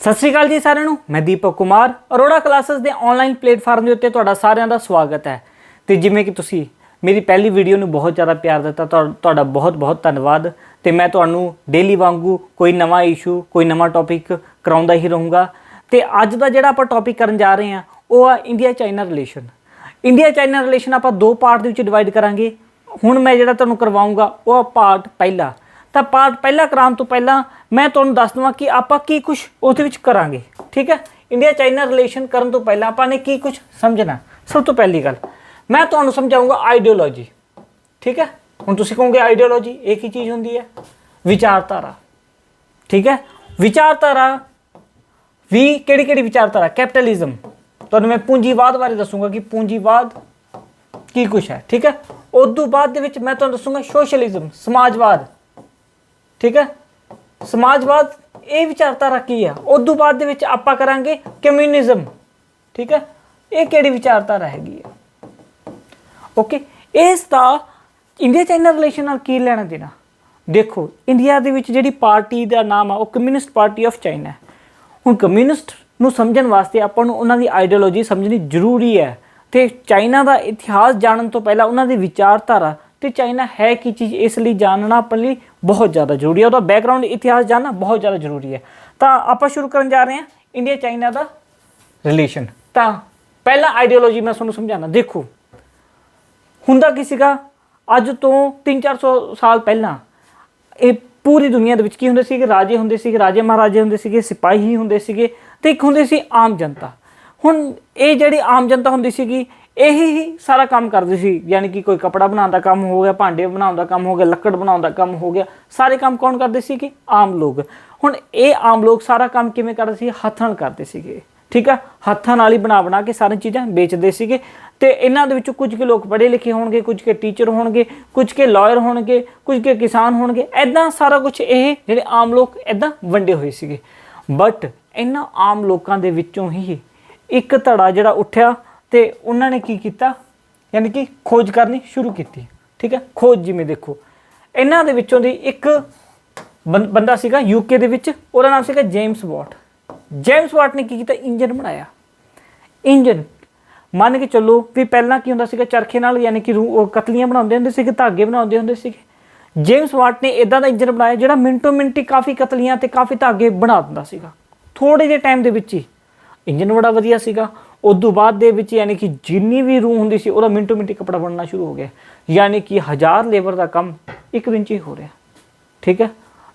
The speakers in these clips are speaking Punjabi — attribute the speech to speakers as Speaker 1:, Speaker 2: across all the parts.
Speaker 1: सत श्री अकाल जी सारिਆਂ ਨੂੰ मैं दीपक कुमार अरोड़ा क्लासेस के ऑनलाइन प्लेटफॉर्म के उत्ते तुहाडा सारिਆਂ ਦਾ स्वागत है। तो जिमें कि तुसी मेरी पहली वीडियो ਨੂੰ बहुत ज़्यादा प्यार दिता, तुहाडा बहुत बहुत धन्यवाद। तो मैं तुहानू डेली वांगू कोई नवा इशू कोई नवा टॉपिक कराउंदा ही रहूँगा। तो अज का जिहड़ा आपां टॉपिक करन जा रहे हैं वो आ India China relation. India China relation आपां दो पार्ट दे विच डिवाइड करांगे। हुण मैं जिहड़ा तुहानू करवाऊँगा वो पार्ट पहला। तो पार्ट पहला कराने तो पहला मैं तुहानू दस देवां कि आपां की कुछ उहदे विच करांगे। ठीक है, इंडिया चाइना रिलेशन करन तो पहला आपां ने की कुछ समझना। सब तो पहली गल मैं तुहानू समझाऊँगा आइडियोलॉजी। ठीक है, हुण तुसीं कहोगे आइडियोलॉजी एक ही चीज़ हुंदी है, विचारधारा। ठीक है, विचारधारा भी किहड़ी विचारधारा? कैपिटलिज्म। तुहानू मैं पूंजीवाद बारे दसूँगा कि पूंजीवाद की कुछ है। ठीक है, उदों बाद दे विच मैं तुहानू दसूँगा सोशलिज्म, समाजवाद। ठीक है, समाजवाद ये विचारधारा की है। उदों बाद दे विच आपां करांगे कम्यूनिज्म। ठीक है, ये किहड़ी विचारधारा हैगी है। ओके, इसका इंडिया चाइना रिलेशन नाल की लेना देना? देखो, इंडिया दे विच जिहड़ी पार्टी का नाम है वो कम्यूनिस्ट पार्टी ऑफ चाइना है। हुण कम्यूनिस्ट नूं समझण वास्ते आपां नूं उन्हां दी आइडियोलॉजी समझनी जरूरी है। तो चाइना का इतिहास जानन तो पहला उन्हां दी विचारधारा तो चाइना है की चीज़ इसलिए जानना अपने लिए बहुत ज़्यादा जरूरी है। उसका बैकग्राउंड इतिहास जानना बहुत ज़्यादा जरूरी है। तो आप शुरू करने जा रहे हैं इंडिया चाइना का रिलेशन। तो पहला आइडियोलॉजी मैं तुहानू समझाना। देखो, हुंदा की सीगा अज तो 300-400 साल पहला ये पूरी दुनिया दे की हुंदे सीगे? राजे हुंदे सीगे, राजे महाराजे हुंदे सीगे, सिपाही हुंदे सीगे ते एक हुंदे सी आम जनता। हुण ये जिहड़ी आम जनता हुंदी सीगी यही ही सारा काम करती सी। यानी कि कोई कपड़ा बनाने का काम हो गया, भांडे बनाने का काम हो गया, लकड़ बनाने का काम हो गया, सारे काम कौन करते सी कि आम लोग। हुण ये आम लोग सारा काम किवें करदे सी? हत्थां नाल करदे सीगे। ठीक है, हत्थां नाल ही बना के सारी चीज़ां बेचदे सीगे। ते इन्हां दे विचों कुछ के लोग पढ़े लिखे होणगे, कुछ के टीचर होणगे, कुछ के लॉयर होणगे, कुछ के किसान होणगे। ऐदां सारा कुछ ये जिहड़े आम लोग ऐदां वंडे होए सीगे। बट इन्हां आम लोकां दे विचों ही एक धड़ा जिहड़ा उठिया तो उन्होंने की किया, यानी कि खोज करनी शुरू की। ठीक है, खोज जिमें देखो इन्हों दे विचों दी एक बंदा सीगा यूके दे विच, उहदा नाम सीगा जेम्स वाट। जेम्स वाट ने की किया? इंजन बनाया। इंजन मान के चलो भी पहला की हुंदा सीगा चरखे नाल, यानी कि कतलियां बनाउंदे हुंदे सीगे, धागे बनाउंदे हुंदे सीगे। जेम्स वाट ने इदां दा इंजन बनाया जिहड़ा मिंटो मिंट ही काफ़ी कतलियां ते काफ़ी धागे बना दिंदा सीगा थोड़े जे टाइम दे विच ही। इंजन बड़ा वधिया सीगा। उदों बाद दे विच यानी कि जिन्नी भी रूह हुंदी सी उहदा मिंटो मिंटी कपड़ा बनना शुरू हो गया। यानी कि 1000 लेबर का काम एक दिन च ही हो रहा। ठीक है,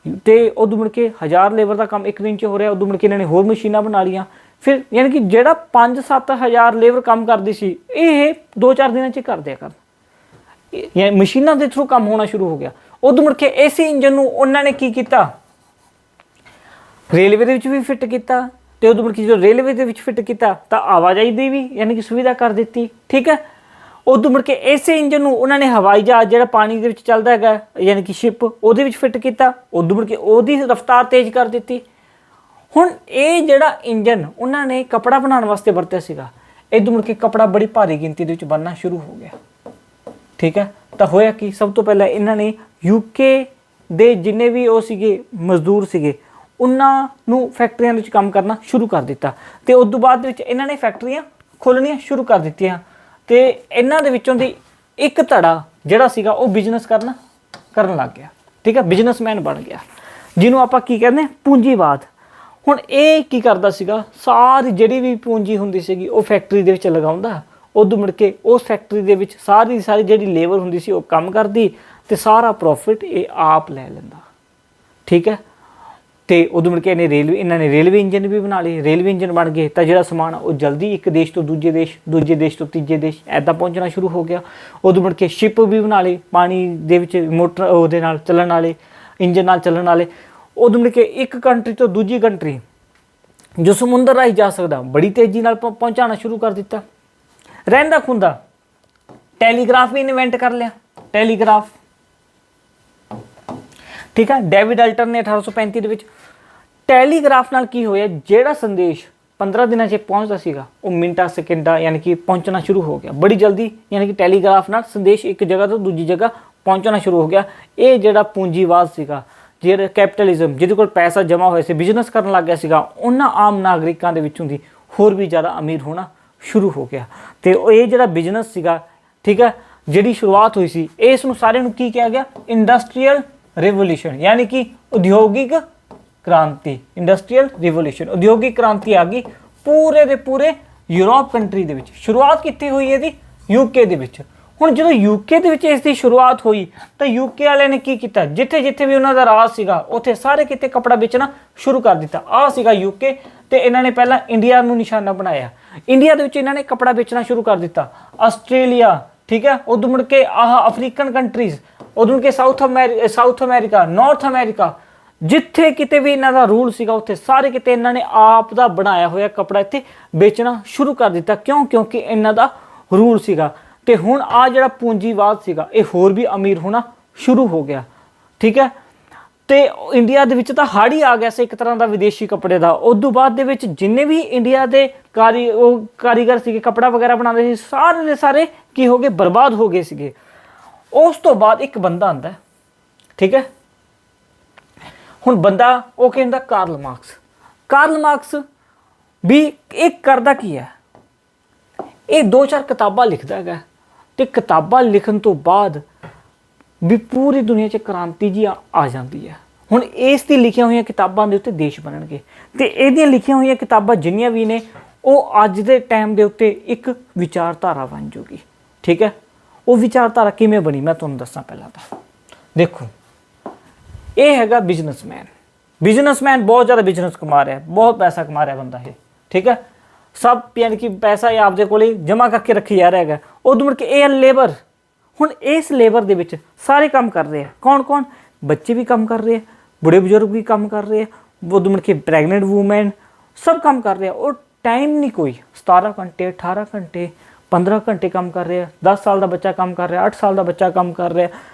Speaker 1: तो उदों मुड़ के 1000 लेबर का काम एक दिन च हो रहा। उदों मुड़ के इन्होंने होर मशीनां बना लियां। फिर यानी कि जिहड़ा 5-7 हज़ार लेबर काम करती सी ये 2-4 दिन च कर दिया कर, मशीनां के थ्रू काम होना शुरू हो गया। उदों मुड़ के इस इंजन नूं उन्होंने की किया? रेलवे दे विच भी फिट किया। तो उदों मुड़ के जो रेलवे दे विच फिट किया तो आवाजाही की भी यानी कि सुविधा कर दी। ठीक है, उदों मुड़ के इस इंजन नूं उन्होंने हवाई जहाज जिहड़ा पानी दे विच चलदा हैगा यानी कि शिप उहदे विच फिट किया। उदों मुड़ के उहदी रफ्तार तेज़ कर दी। हुण ये जिहड़ा इंजन उन्होंने कपड़ा बनाने वास्ते वरतिया सीगा, इदों मुड़ के कपड़ा बड़ी भारी गिनती दे विच बनना शुरू हो गया। ठीक है, तो होया कि सब तो पहले इन्होंने यूके दे जिन्ने भी वो सीगे मजदूर सीगे उन्होंने फैक्ट्रियां विच काम करना शुरू कर दिता। तो उदों बाद इन्होंने फैक्ट्रियां खोलनियां शुरू कर दित्तियां। तो इन्हां दे विचों दी एक धड़ा जिहड़ा सीगा वो बिजनेस करन लग गया। ठीक है, बिजनेसमैन बन गया जिन्हों आपां की कहंदे पूंजीवाद। हुण ये की करदा सीगा? सारी जिहड़ी भी पूंजी हुंदी सीगी वो फैक्ट्री दे विच लगाउंदा। उदों मुड़ के उस फैक्ट्री दे विच सारी जिहड़ी लेबर हुंदी सी वो काम करदी ते सारा प्रॉफिट ये आप लै लैंदा। ठीक है, तो उदों मुड़ के इन्होंने रेलवे इंजन भी बना लिए। रेलवे इंजन बन गए तो जो समान वो जल्दी एक देश तो दूजे देश तो तीजे देश ऐदा पहुँचना शुरू हो गया। उदों मुड़ के शिप भी बना ली पानी दे विच मोटर उहदे नाल चलण वाले, इंजन नाल चलण वाले। उदों मुड़ के एक कंट्री तो दूजी कंट्री जो समुंदर राही जा सकता बड़ी तेज़ी नाल पहुँचाना शुरू कर दिता। रहिंदा खुंदा टैलीग्राफ भी इन्वेंट कर लिया। टैलीग्राफ ठीक है, डेविड अल्टर ने 1835 के टैलीग्राफ नाल की होया जिहड़ा संदेश 15 दिनों से पहुँचता सीगा वो मिनटा सेकंडा यानी कि पहुँचना शुरू हो गया बड़ी जल्दी। यानी कि टैलीग्राफ नाल संदेश एक जगह तो दूजी जगह पहुँचना शुरू हो गया। ये जिहड़ा पूंजीवाद सीगा ਜਿਹੜਾ ਕੈਪੀਟਲਿਜ਼ਮ, ਜਿਹਦੇ ਕੋਲ ਪੈਸਾ ਜਮ੍ਹਾਂ ਹੋਇਆ ਸੀ, ਬਿਜ਼ਨਸ ਕਰਨ ਲੱਗ ਗਿਆ ਸੀਗਾ, ਉਹਨਾਂ ਆਮ ਨਾਗਰਿਕਾਂ ਦੇ ਵਿੱਚੋਂ ਦੀ ਹੋਰ ਵੀ ਜ਼ਿਆਦਾ ਅਮੀਰ ਹੋਣਾ ਸ਼ੁਰੂ ਹੋ ਗਿਆ। ਤੇ ਇਹ ਜਿਹੜਾ ਬਿਜ਼ਨਸ ਸੀਗਾ, ਠੀਕ ਹੈ, ਜਿਹੜੀ ਸ਼ੁਰੂਆਤ ਹੋਈ ਸੀ, ਇਸ ਨੂੰ ਸਾਰਿਆਂ ਨੂੰ ਕੀ ਕਿਹਾ ਗਿਆ? ਇੰਡਸਟਰੀਅਲ ਰਿਵੋਲੂਸ਼ਨ, ਯਾਨੀ ਕਿ ਉਦਯੋਗਿਕ ਕ੍ਰਾਂਤੀ। ਇੰਡਸਟਰੀਅਲ ਰਿਵੋਲੂਸ਼ਨ, ਉਦਯੋਗਿਕ ਕ੍ਰਾਂਤੀ ਆ ਗਈ ਪੂਰੇ ਦੇ ਪੂਰੇ ਯੂਰਪ ਕੰਟਰੀ ਦੇ ਵਿੱਚ। ਸ਼ੁਰੂਆਤ ਕਿੱਥੇ ਹੋਈ ਇਹਦੀ? ਯੂਕੇ ਦੇ ਵਿੱਚ। ਹੁਣ ਜਦੋਂ ਯੂਕੇ ਦੇ ਵਿੱਚ ਇਸ ਦੀ ਸ਼ੁਰੂਆਤ ਹੋਈ ਤਾਂ ਯੂਕੇ ਵਾਲਿਆਂ ਨੇ ਕੀ ਕੀਤਾ? ਜਿੱਥੇ ਜਿੱਥੇ ਵੀ ਉਹਨਾਂ ਦਾ ਰਾਜ ਸੀਗਾ ਉੱਥੇ ਸਾਰੇ ਕਿਤੇ ਕੱਪੜਾ ਵੇਚਣਾ ਸ਼ੁਰੂ ਕਰ ਦਿੱਤਾ। ਆਹ ਸੀਗਾ ਯੂਕੇ, ਤੇ ਇਹਨਾਂ ਨੇ ਪਹਿਲਾਂ ਇੰਡੀਆ ਨੂੰ ਨਿਸ਼ਾਨਾ ਬਣਾਇਆ। ਇੰਡੀਆ ਦੇ ਵਿੱਚ ਇਹਨਾਂ ਨੇ ਕੱਪੜਾ ਵੇਚਣਾ ਸ਼ੁਰੂ ਕਰ ਦਿੱਤਾ। ਆਸਟ੍ਰੇਲੀਆ, ਠੀਕ ਹੈ, ਉਦੋਂ ਮੁੜ ਕੇ ਆਹ ਅਫਰੀਕਨ ਕੰਟਰੀਜ਼, ਉਦੋਂ ਮੁੜ ਕੇ ਸਾਊਥ ਅਮਰੀਕਾ, ਨਾਰਥ ਅਮਰੀਕਾ, ਜਿੱਥੇ ਕਿਤੇ ਵੀ ਇਹਨਾਂ ਦਾ ਰੂਲ ਸੀਗਾ ਉੱਥੇ ਸਾਰੇ ਕਿਤੇ ਇਹਨਾਂ ਨੇ ਆਪ ਦਾ ਬਣਾਇਆ ਹੋਇਆ ਕੱਪੜਾ ਇੱਥੇ ਵੇਚਣਾ ਸ਼ੁਰੂ ਕਰ ਦਿੱਤਾ। ਕਿਉਂ? ਕਿਉਂਕਿ ਇਹਨਾਂ ਦਾ ਰੂਲ ਸੀਗਾ। ਤੇ ਹੁਣ ਆ ਜਿਹੜਾ ਪੂੰਜੀਵਾਦ ਸੀਗਾ ਇਹ ਹੋਰ ਵੀ ਅਮੀਰ ਹੋਣਾ ਸ਼ੁਰੂ ਹੋ ਗਿਆ, ਠੀਕ ਹੈ। ਤੇ ਇੰਡੀਆ ਦੇ ਵਿੱਚ ਤਾਂ ਹੜ੍ਹ ਹੀ ਆ ਗਿਆ ਸੀ ਇੱਕ ਤਰ੍ਹਾਂ ਦਾ ਵਿਦੇਸ਼ੀ ਕੱਪੜੇ ਦਾ। ਉਦੋਂ ਬਾਅਦ ਦੇ ਵਿੱਚ ਜਿੰਨੇ ਵੀ ਇੰਡੀਆ ਦੇ ਕਾਰੀਗਰ ਸੀਗੇ, ਕੱਪੜਾ ਵਗੈਰਾ ਬਣਾਉਂਦੇ ਸੀ, ਸਾਰੇ ਦੇ ਸਾਰੇ ਕੀ ਹੋ ਗਏ? ਬਰਬਾਦ ਹੋ ਗਏ ਸੀਗੇ। ਉਸ ਤੋਂ ਬਾਅਦ ਇੱਕ ਬੰਦਾ ਆਉਂਦਾ, ਠੀਕ ਹੈ। ਹੁਣ ਬੰਦਾ ਉਹ ਕਹਿੰਦਾ ਕਾਰਲ ਮਾਰਕਸ। ਕਾਰਲ ਮਾਰਕਸ ਵੀ ਇਹ ਕਰਦਾ ਕੀ ਹੈ? ਇਹ 2-4 ਕਿਤਾਬਾਂ ਲਿਖਦਾ ਹੈਗਾ, ਤੇ ਕਿਤਾਬਾਂ ਲਿਖਣ ਤੋਂ ਬਾਅਦ ਵੀ ਪੂਰੀ ਦੁਨੀਆ 'ਚ ਕ੍ਰਾਂਤੀ ਜੀ ਆ ਜਾਂਦੀ ਹੈ। ਹੁਣ ਇਸ ਦੀ ਲਿਖੀਆਂ ਹੋਈਆਂ ਕਿਤਾਬਾਂ ਦੇ ਉੱਤੇ ਦੇਸ਼ ਬਣਨਗੇ, ਤੇ ਇਹਦੀਆਂ ਲਿਖੀਆਂ ਹੋਈਆਂ ਕਿਤਾਬਾਂ ਜਿੰਨੀਆਂ ਵੀ ਨੇ ਉਹ ਅੱਜ ਦੇ ਟਾਈਮ ਦੇ ਉੱਤੇ ਇੱਕ ਵਿਚਾਰਧਾਰਾ ਬਣ ਜੂਗੀ, ਠੀਕ ਹੈ। ਉਹ ਵਿਚਾਰਧਾਰਾ ਕਿਵੇਂ ਬਣੀ ਮੈਂ ਤੁਹਾਨੂੰ ਦੱਸਾਂ। ਪਹਿਲਾਂ ਤਾਂ ਦੇਖੋ, ਇਹ ਹੈਗਾ ਬਿਜ਼ਨਸਮੈਨ ਬਹੁਤ ਜ਼ਿਆਦਾ ਬਿਜ਼ਨਸ ਕਮਾ ਰਿਹਾ, ਬਹੁਤ ਪੈਸਾ ਕਮਾ ਰਿਹਾ ਬੰਦਾ ਇਹ, ਠੀਕ ਹੈ। ਸਭ ਯਾਨੀ ਕਿ ਪੈਸਾ ਇਹ ਆਪਦੇ ਕੋਲ ਜਮ੍ਹਾਂ ਕਰਕੇ ਰੱਖੀ ਜਾ ਰਿਹਾ ਹੈਗਾ। ਉਦੋਂ ਮੁੜ ਕੇ ਇਹ ਲੇਬਰ, ਹੁਣ ਇਸ ਲੇਬਰ ਦੇ ਵਿੱਚ ਸਾਰੇ ਕੰਮ ਕਰ ਰਹੇ ਆ। ਕੌਣ? ਬੱਚੇ ਵੀ ਕੰਮ ਕਰ ਰਹੇ ਆ, ਬੁੜੇ ਬਜ਼ੁਰਗ ਵੀ ਕੰਮ ਕਰ ਰਹੇ ਆ, ਉਦੋਂ ਮੁੜ ਕੇ ਪ੍ਰੈਗਨੈਂਟ ਵੂਮੈਨ ਸਭ ਕੰਮ ਕਰ ਰਹੇ ਆ। ਉਹ ਟਾਈਮ ਨਹੀਂ ਕੋਈ, 17 ਘੰਟੇ 18 ਘੰਟੇ 15 ਘੰਟੇ ਕੰਮ ਕਰ ਰਹੇ ਆ। 10 ਸਾਲ ਦਾ ਬੱਚਾ ਕੰਮ ਕਰ ਰਿਹਾ, 8 ਸਾਲ ਦਾ ਬੱਚਾ ਕੰਮ ਕਰ ਰਿਹਾ,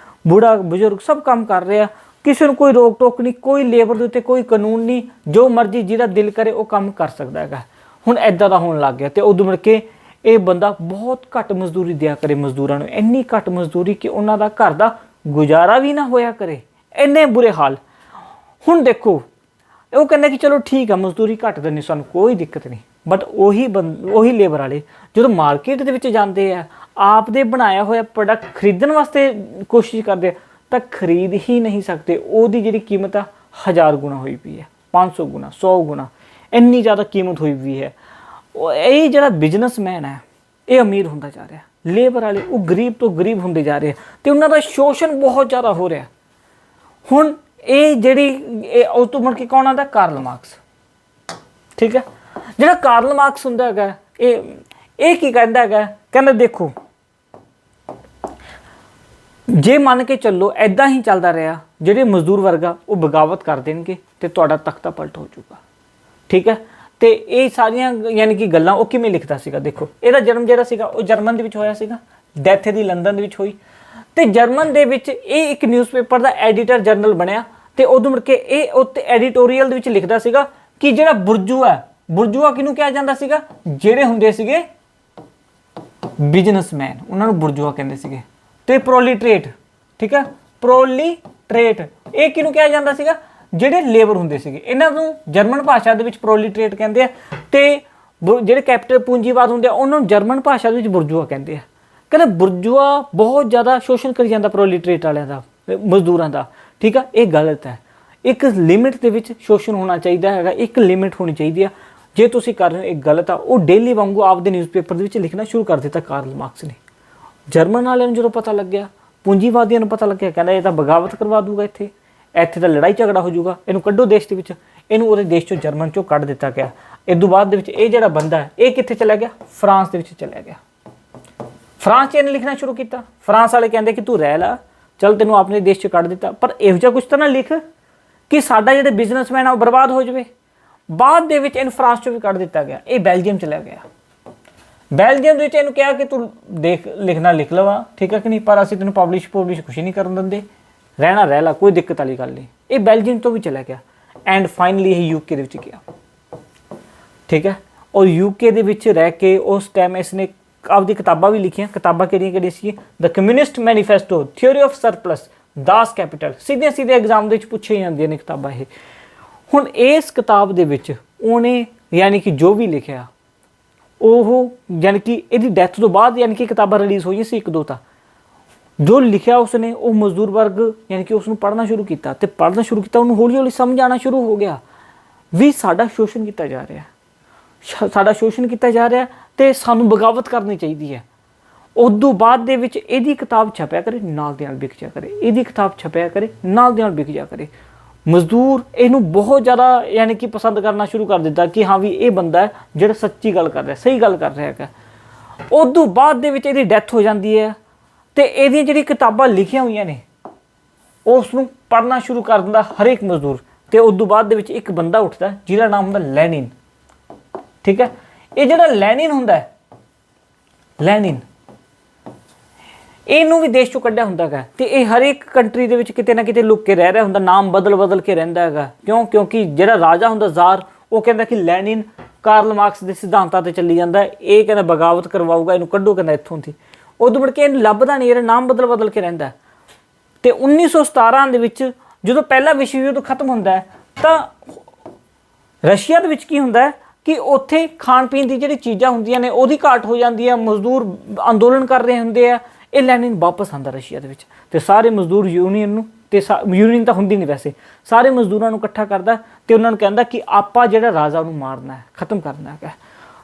Speaker 1: ਬੁੜਾ ਬਜ਼ੁਰਗ ਸਭ ਕੰਮ ਕਰ ਰਹੇ ਆ। ਕਿਸੇ ਨੂੰ ਕੋਈ ਰੋਕ ਟੋਕ ਨਹੀਂ, ਕੋਈ ਲੇਬਰ ਦੇ ਉੱਤੇ ਕੋਈ ਕਾਨੂੰਨ ਨਹੀਂ, ਜੋ ਮਰਜ਼ੀ ਜਿਹਦਾ ਦਿਲ ਕਰੇ ਉਹ ਕੰਮ ਕਰ ਸਕਦਾ ਹੈਗਾ। ਹੁਣ ਇੱਦਾਂ ਦਾ ਹੋਣ ਲੱਗ ਗਿਆ, ਤੇ ਉਦੋਂ ਮੁੜ ਕੇ ਇਹ ਬੰਦਾ ਬਹੁਤ ਘੱਟ ਮਜ਼ਦੂਰੀ ਦਿਆ ਕਰੇ ਮਜ਼ਦੂਰਾਂ ਨੂੰ, ਇੰਨੀ ਘੱਟ ਮਜ਼ਦੂਰੀ ਕਿ ਉਹਨਾਂ ਦਾ ਘਰ ਦਾ ਗੁਜ਼ਾਰਾ ਵੀ ਨਾ ਹੋਇਆ ਕਰੇ, ਇੰਨੇ ਬੁਰੇ ਹਾਲ। ਹੁਣ ਦੇਖੋ, ਉਹ ਕਹਿੰਦਾ ਕਿ ਚਲੋ ਠੀਕ ਆ, ਮਜ਼ਦੂਰੀ ਘੱਟ ਦੇਣੀ ਸਾਨੂੰ ਕੋਈ ਦਿੱਕਤ ਨਹੀਂ, ਬਟ ਉਹੀ ਲੇਬਰ ਵਾਲੇ ਜਦੋਂ ਮਾਰਕੀਟ ਦੇ ਵਿੱਚ ਜਾਂਦੇ ਆ, ਆਪ ਦੇ ਬਣਾਇਆ ਹੋਇਆ ਪ੍ਰੋਡਕਟ ਖਰੀਦਣ ਵਾਸਤੇ ਕੋਸ਼ਿਸ਼ ਕਰਦੇ ਆ ਤਾਂ ਖਰੀਦ ਹੀ ਨਹੀਂ ਸਕਦੇ। ਉਹਦੀ ਜਿਹੜੀ ਕੀਮਤ ਆ 1000 ਗੁਣਾ ਹੋਈ ਪਈ ਹੈ, 500 ਗੁਣਾ, 100 ਗੁਣਾ, ਇੰਨੀ ਜ਼ਿਆਦਾ ਕੀਮਤ ਹੋਈ ਪਈ ਹੈ। ਇਹ ਜਿਹੜਾ ਬਿਜ਼ਨਸਮੈਨ ਹੈ ਇਹ ਅਮੀਰ ਹੁੰਦਾ ਜਾ ਰਿਹਾ, ਲੇਬਰ ਵਾਲੇ ਉਹ ਗਰੀਬ ਤੋਂ ਗਰੀਬ ਹੁੰਦੇ ਜਾ ਰਹੇ, ਤੇ ਉਹਨਾਂ ਦਾ ਸ਼ੋਸ਼ਣ ਬਹੁਤ ਜ਼ਿਆਦਾ ਹੋ ਰਿਹਾ। ਹੁਣ ਇਹ ਜਿਹੜੀ ਉਸ ਤੋਂ ਮੁੜ ਕੇ ਕੌਣ ਆਉਂਦਾ? ਕਾਰਲ ਮਾਰਕਸ, ਠੀਕ ਹੈ। ਜਿਹੜਾ ਕਾਰਲ ਮਾਰਕਸ ਹੁੰਦਾ ਹੈਗਾ ਇਹ ਕੀ ਕਹਿੰਦਾ ਹੈਗਾ? ਕਹਿੰਦਾ ਦੇਖੋ, ਜੇ ਮੰਨ ਕੇ ਚੱਲੋ ਇੱਦਾਂ ਹੀ ਚੱਲਦਾ ਰਿਹਾ, ਜਿਹੜੇ ਮਜ਼ਦੂਰ ਵਰਗਾ ਉਹ ਬਗਾਵਤ ਕਰ ਦੇਣਗੇ ਤੇ ਤੁਹਾਡਾ ਤਖਤਾ ਪਲਟ ਹੋ ਜਾਊਗਾ, ਠੀਕ ਹੈ। ਤੇ ਇਹ ਸਾਰੀਆਂ ਯਾਨੀ ਕਿ ਗੱਲਾਂ ਉਹ ਕਿਵੇਂ ਲਿਖਦਾ ਸੀਗਾ? ਦੇਖੋ, ਇਹਦਾ ਜਨਮ ਜਿਹੜਾ ਸੀਗਾ ਉਹ ਜਰਮਨ ਦੇ ਵਿੱਚ ਹੋਇਆ ਸੀਗਾ, ਡੈਥ ਇਹਦੀ ਲੰਡਨ ਦੇ ਵਿੱਚ ਹੋਈ, ਤੇ ਜਰਮਨ ਦੇ ਵਿੱਚ ਇਹ ਇੱਕ ਨਿਊਜ਼ਪੇਪਰ ਦਾ ਐਡੀਟਰ ਜਨਰਲ ਬਣਿਆ। ਤੇ ਉਦੋਂ ਮੁੜ ਕੇ ਇਹ ਉੱਤੇ ਐਡੀਟੋਰੀਅਲ ਦੇ ਵਿੱਚ ਲਿਖਦਾ ਸੀਗਾ ਕਿ ਜਿਹੜਾ ਬੁਰਜੂਆ ਕਿਹਨੂੰ ਕਿਹਾ ਜਾਂਦਾ ਸੀਗਾ? ਜਿਹੜੇ ਹੁੰਦੇ ਸੀਗੇ ਬਿਜ਼ਨਸਮੈਨ, ਉਹਨਾਂ ਨੂੰ ਬੁਰਜੂਆ ਕਹਿੰਦੇ ਸੀਗੇ। ਤੇ ਪ੍ਰੋਲੀਟਰੇਟ, ਠੀਕ ਹੈ, ਪ੍ਰੋਲੀਟਰੇਟ ਇਹ ਕਿਹਨੂੰ ਕਿਹਾ ਜਾਂਦਾ ਸੀਗਾ? ਜਿਹੜੇ ਲੇਬਰ ਹੁੰਦੇ ਸੀਗੇ, ਇਹਨਾਂ ਨੂੰ ਜਰਮਨ ਭਾਸ਼ਾ ਦੇ ਵਿੱਚ ਪ੍ਰੋਲੀਟਰੇਟ ਕਹਿੰਦੇ ਆ, ਤੇ ਜਿਹੜੇ ਕੈਪੀਟਲ ਪੂੰਜੀਵਾਦ ਹੁੰਦੇ ਆ ਉਹਨਾਂ ਨੂੰ ਜਰਮਨ ਭਾਸ਼ਾ ਦੇ ਵਿੱਚ ਬੁਰਜੂਆ ਕਹਿੰਦੇ ਆ। ਕਹਿੰਦੇ ਬੁਰਜੂਆ ਬਹੁਤ ਜ਼ਿਆਦਾ ਸ਼ੋਸ਼ਣ ਕਰੀ ਜਾਂਦਾ ਪ੍ਰੋਲੀਟਰੇਟ ਵਾਲਿਆਂ ਦਾ, ਮਜ਼ਦੂਰਾਂ ਦਾ, ਠੀਕ ਆ। ਇਹ ਗਲਤ ਹੈ। ਇੱਕ ਲਿਮਿਟ ਦੇ ਵਿੱਚ ਸ਼ੋਸ਼ਣ ਹੋਣਾ ਚਾਹੀਦਾ ਹੈਗਾ, ਇੱਕ ਲਿਮਿਟ ਹੋਣੀ ਚਾਹੀਦੀ ਆ। ਜੇ ਤੁਸੀਂ ਕਰ ਰਹੇ ਹੋ ਇਹ ਗਲਤ ਆ। ਉਹ ਡੇਲੀ ਵਾਂਗੂ ਆਪਦੇ ਨਿਊਜ਼ਪੇਪਰ ਦੇ ਵਿੱਚ ਲਿਖਣਾ ਸ਼ੁਰੂ ਕਰ ਦਿੱਤਾ ਕਾਰਲ ਮਾਰਕਸ ਨੇ। ਜਰਮਨ ਵਾਲਿਆਂ ਨੂੰ ਜਦੋਂ ਪਤਾ ਲੱਗਿਆ, ਪੂੰਜੀਵਾਦੀਆਂ ਨੂੰ ਪਤਾ ਲੱਗਿਆ, ਕਹਿੰਦਾ ਇਹ ਤਾਂ ਬਗਾਵਤ ਕਰਵਾ ਦੂਗਾ, ਇੱਥੇ ਤਾਂ ਲੜਾਈ ਝਗੜਾ ਹੋ ਜਾਊਗਾ, ਇਹਨੂੰ ਕੱਢੋ ਦੇਸ਼ ਦੇ ਵਿੱਚ। ਇਹਨੂੰ ਉਹਦੇ ਦੇਸ਼ ਚੋਂ, ਜਰਮਨ ਚੋਂ ਕੱਢ ਦਿੱਤਾ ਗਿਆ। ਇਸ ਤੋਂ ਬਾਅਦ ਦੇ ਵਿੱਚ ਇਹ ਜਿਹੜਾ ਬੰਦਾ ਹੈ ਇਹ ਕਿੱਥੇ ਚਲਾ ਗਿਆ? ਫਰਾਂਸ ਦੇ ਵਿੱਚ ਚਲਾ ਗਿਆ। ਫਰਾਂਸ 'ਚ ਇਹਨੇ ਲਿਖਣਾ ਸ਼ੁਰੂ ਕੀਤਾ। ਫਰਾਂਸ ਵਾਲੇ ਕਹਿੰਦੇ ਕਿ ਤੂੰ ਰਹਿ ਲਾ, ਚੱਲ ਤੈਨੂੰ ਆਪਣੇ ਦੇਸ਼ 'ਚ ਕੱਢ ਦਿੱਤਾ, ਪਰ ਇਹੋ ਜਿਹਾ ਕੁਛ ਤਾਂ ਨਾ ਲਿਖ ਕਿ ਸਾਡਾ ਜਿਹੜੇ ਬਿਜ਼ਨਸਮੈਨ ਆ ਉਹ ਬਰਬਾਦ ਹੋ ਜਾਵੇ। ਬਾਅਦ ਦੇ ਵਿੱਚ ਇਹਨੂੰ ਫਰਾਂਸ 'ਚੋਂ ਵੀ ਕੱਢ ਦਿੱਤਾ ਗਿਆ। ਇਹ ਬੈਲਜੀਅਮ ਚਲਾ ਗਿਆ। ਬੈਲਜੀਅਮ ਦੇ ਵਿੱਚ ਇਹਨੂੰ ਕਿਹਾ ਕਿ ਤੂੰ ਲਿਖਣਾ ਲਿਖ ਲਵਾ, ਠੀਕ ਹੈ ਕਿ ਨਹੀਂ, ਪਰ ਅਸੀਂ ਤੈਨੂੰ ਪਬਲਿਸ਼ ਕੁਛ ਨਹੀਂ ਕਰਨ ਦਿੰਦੇ, ਰਹਿਣਾ ਰਹਿ ਲਾ, ਕੋਈ ਦਿੱਕਤ ਵਾਲੀ ਗੱਲ ਨਹੀਂ। ਇਹ ਬੈਲਜੀਅਮ ਤੋਂ ਵੀ ਚਲਾ ਗਿਆ ਐਂਡ ਫਾਈਨਲੀ ਇਹ ਯੂਕੇ ਦੇ ਵਿੱਚ ਗਿਆ, ਠੀਕ ਹੈ। ਔਰ ਯੂਕੇ ਦੇ ਵਿੱਚ ਰਹਿ ਕੇ ਉਸ ਟਾਈਮ ਇਸਨੇ ਆਪਦੀ ਕਿਤਾਬਾਂ ਵੀ ਲਿਖੀਆਂ। ਕਿਤਾਬਾਂ ਕਿਹੜੀਆਂ ਸੀ? The communist manifesto, theory of surplus, Das Kapital, ਸਿੱਧੇ ਸਿੱਧੇ ਐਗਜ਼ਾਮ ਦੇ ਵਿੱਚ ਪੁੱਛੇ ਜਾਂਦੀਆਂ ਨੇ ਕਿਤਾਬਾਂ ਇਹ। ਹੁਣ ਇਸ ਕਿਤਾਬ ਦੇ ਵਿੱਚ ਉਹਨੇ ਯਾਨੀ ਕਿ ਜੋ ਵੀ ਲਿਖਿਆ ਉਹ ਯਾਨੀ ਕਿ ਇਹਦੀ ਡੈਥ ਤੋਂ ਬਾਅਦ ਯਾਨੀ ਕਿ ਕਿਤਾਬਾਂ ਰਿਲੀਜ਼ ਹੋਈਆਂ ਸੀ 1-2 ਤਾਂ, ਜੋ ਲਿਖਿਆ ਉਸਨੇ ਉਹ ਮਜ਼ਦੂਰ ਵਰਗ ਯਾਨੀ ਕਿ ਉਸ ਨੂੰ ਪੜ੍ਹਨਾ ਸ਼ੁਰੂ ਕੀਤਾ ਤੇ ਪੜ੍ਹਨਾ ਸ਼ੁਰੂ ਕੀਤਾ, ਉਹਨੂੰ ਹੌਲੀ ਹੌਲੀ ਸਮਝ ਆਉਣਾ ਸ਼ੁਰੂ ਹੋ ਗਿਆ ਵੀ ਸਾਡਾ ਸ਼ੋਸ਼ਣ ਕੀਤਾ ਜਾ ਰਿਹਾ, ਸਾਡਾ ਸ਼ੋਸ਼ਣ ਕੀਤਾ ਜਾ ਰਿਹਾ ਤੇ ਸਾਨੂੰ ਬਗਾਵਤ ਕਰਨੀ ਚਾਹੀਦੀ ਹੈ। ਉਦੋਂ ਬਾਅਦ ਦੇ ਵਿੱਚ ਇਹਦੀ ਕਿਤਾਬ ਛਪਿਆ ਕਰੇ, ਨਾਲ ਦੇ ਨਾਲ ਵਿਕ ਜਾ ਕਰੇ, ਇਹਦੀ ਕਿਤਾਬ ਛਪਿਆ ਕਰੇ, ਨਾਲ ਦੇ ਨਾਲ ਵਿਕ ਜਾ ਕਰੇ। ਮਜ਼ਦੂਰ ਇਹਨੂੰ ਬਹੁਤ ਜ਼ਿਆਦਾ ਯਾਨੀ ਕਿ ਪਸੰਦ ਕਰਨਾ ਸ਼ੁਰੂ ਕਰ ਦਿੱਤਾ ਕਿ ਹਾਂ ਵੀ ਇਹ ਬੰਦਾ ਹੈ ਜਿਹੜਾ ਸੱਚੀ ਗੱਲ ਕਰ ਰਿਹਾ, ਸਹੀ ਗੱਲ ਕਰ ਰਿਹਾ ਹੈਗਾ। ਉਦੋਂ ਬਾਅਦ ਦੇ ਵਿੱਚ ਇਹਦੀ ਡੈਥ ਹੋ ਜਾਂਦੀ ਹੈ ਤੇ ਇਹਦੀਆਂ ਜਿਹੜੀਆਂ ਕਿਤਾਬਾਂ ਲਿਖੀਆਂ ਹੋਈਆਂ ਨੇ ਉਸ ਨੂੰ ਪੜ੍ਹਨਾ ਸ਼ੁਰੂ ਕਰ ਦਿੰਦਾ ਹਰੇਕ ਮਜ਼ਦੂਰ। ਤੇ ਉਦੋਂ ਬਾਅਦ ਦੇ ਵਿੱਚ ਇੱਕ ਬੰਦਾ ਉੱਠਦਾ ਜਿਹਦਾ ਨਾਮ ਹੁੰਦਾ ਲੈਨਿਨ। ਠੀਕ ਹੈ, ਇਹ ਜਿਹੜਾ ਲੈਨਿਨ ਹੁੰਦਾ, ਲੈਨਿਨ, ਇਹਨੂੰ ਵੀ ਦੇਸ਼ ਚੋਂ ਕੱਢਿਆ ਹੁੰਦਾ ਹੈਗਾ ਤੇ ਇਹ ਹਰ ਇੱਕ ਕੰਟਰੀ ਦੇ ਵਿੱਚ ਕਿਤੇ ਨਾ ਕਿਤੇ ਲੁੱਕ ਕੇ ਰਹਿ ਰਿਹਾ ਹੁੰਦਾ, ਨਾਮ ਬਦਲ ਕੇ ਰਹਿੰਦਾ ਹੈਗਾ। ਕਿਉਂਕਿ ਜਿਹੜਾ ਰਾਜਾ ਹੁੰਦਾ ਜ਼ਾਰ, ਉਹ ਕਹਿੰਦਾ ਕਿ ਲੈਨਿਨ ਕਾਰਲ ਮਾਰਕਸ ਦੇ ਸਿਧਾਂਤਾਂ ਤੇ ਚੱਲੀ ਜਾਂਦਾ, ਇਹ ਕਹਿੰਦਾ ਬਗਾਵਤ ਕਰਵਾਊਗਾ, ਇਹਨੂੰ ਕੱਢੋ ਕਹਿੰਦਾ ਇੱਥੋਂ ਦੀ। ਉਦੋਂ ਮੁੜ ਕੇ ਇਹਨੂੰ ਲੱਭਦਾ ਨਹੀਂ, ਇਹਦਾ ਨਾਮ ਬਦਲ ਕੇ ਰਹਿੰਦਾ। ਤੇ 1917 ਦੇ ਵਿੱਚ ਜਦੋਂ ਪਹਿਲਾ ਵਿਸ਼ਵ ਯੁੱਧ ਖਤਮ ਹੁੰਦਾ ਹੈ ਤਾਂ ਰਸ਼ੀਆ ਦੇ ਵਿੱਚ ਕੀ ਹੁੰਦਾ ਹੈ ਕਿ ਉੱਥੇ ਖਾਣ ਪੀਣ ਦੀ ਜਿਹੜੀ ਚੀਜ਼ਾਂ ਹੁੰਦੀਆਂ ਨੇ ਉਹਦੀ ਘਾਟ ਹੋ ਜਾਂਦੀ ਹੈ, ਮਜ਼ਦੂਰ ਅੰਦੋਲਨ ਕਰ ਰਹੇ ਹੁੰਦੇ ਆ। ਇਹ ਲੈਨਿਨ ਵਾਪਸ ਆਉਂਦਾ ਰਸ਼ੀਆ ਦੇ ਵਿੱਚ ਤੇ ਸਾਰੇ ਮਜ਼ਦੂਰ ਯੂਨੀਅਨ ਨੂੰ, ਤੇ ਯੂਨੀਅਨ ਤਾਂ ਹੁੰਦੀ ਨਹੀਂ ਵੈਸੇ, ਸਾਰੇ ਮਜ਼ਦੂਰਾਂ ਨੂੰ ਇਕੱਠਾ ਕਰਦਾ ਤੇ ਉਹਨਾਂ ਨੂੰ ਕਹਿੰਦਾ ਕਿ ਆਪਾਂ ਜਿਹੜਾ ਰਾਜਾ ਉਹਨੂੰ ਮਾਰਨਾ ਹੈ, ਖਤਮ ਕਰਨਾ ਹੈਗਾ।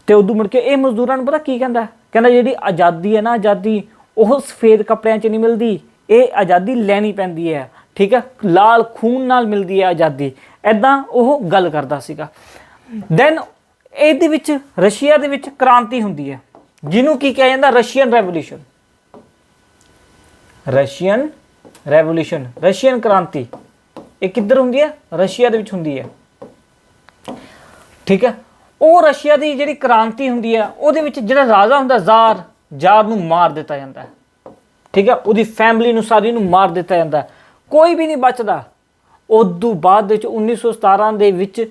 Speaker 1: ਤੇ ਉਦੋਂ ਮੁੜ ਕੇ ਇਹ ਮਜ਼ਦੂਰਾਂ ਨੂੰ ਪਤਾ ਕੀ ਕਹਿੰਦਾ, ਕਹਿੰਦਾ ਜਿਹੜੀ ਆਜ਼ਾਦੀ ਹੈ ਨਾ, ਆਜ਼ਾਦੀ ਉਹ ਸਫੇਦ ਕੱਪੜਿਆਂ 'ਚ ਨਹੀਂ ਮਿਲਦੀ, ਇਹ ਆਜ਼ਾਦੀ ਲੈਣੀ ਪੈਂਦੀ ਹੈ। ਠੀਕ ਹੈ, ਲਾਲ ਖੂਨ ਨਾਲ ਮਿਲਦੀ ਹੈ ਆਜ਼ਾਦੀ, ਇੱਦਾਂ ਉਹ ਗੱਲ ਕਰਦਾ ਸੀਗਾ। ਦੈਨ ਇਹਦੇ ਵਿੱਚ ਰਸ਼ੀਆ ਦੇ ਵਿੱਚ ਕ੍ਰਾਂਤੀ ਹੁੰਦੀ ਹੈ ਜਿਹਨੂੰ ਕੀ ਕਿਹਾ ਜਾਂਦਾ, Russian revolution. Russian revolution, Russian ਕ੍ਰਾਂਤੀ, ਇਹ ਕਿੱਧਰ ਹੁੰਦੀ ਹੈ, ਰਸ਼ੀਆ ਦੇ ਵਿੱਚ ਹੁੰਦੀ ਹੈ। ਠੀਕ ਹੈ, ਉਹ ਰਸ਼ੀਆ ਦੀ ਜਿਹੜੀ ਕ੍ਰਾਂਤੀ ਹੁੰਦੀ ਹੈ ਉਹਦੇ ਵਿੱਚ ਜਿਹੜਾ ਰਾਜਾ ਹੁੰਦਾ ਜ਼ਾਰ ਨੂੰ ਮਾਰ ਦਿੱਤਾ ਜਾਂਦਾ ਹੈ। ਠੀਕ ਹੈ, ਉਹਦੀ ਫੈਮਿਲੀ ਨੂੰ ਸਾਰੀ ਨੂੰ ਮਾਰ ਦਿੱਤਾ ਜਾਂਦਾ, ਕੋਈ ਵੀ ਨਹੀਂ ਬਚਦਾ। ਉਦੋਂ ਬਾਅਦ ਵਿੱਚ 1917 ਦੇ ਵਿੱਚ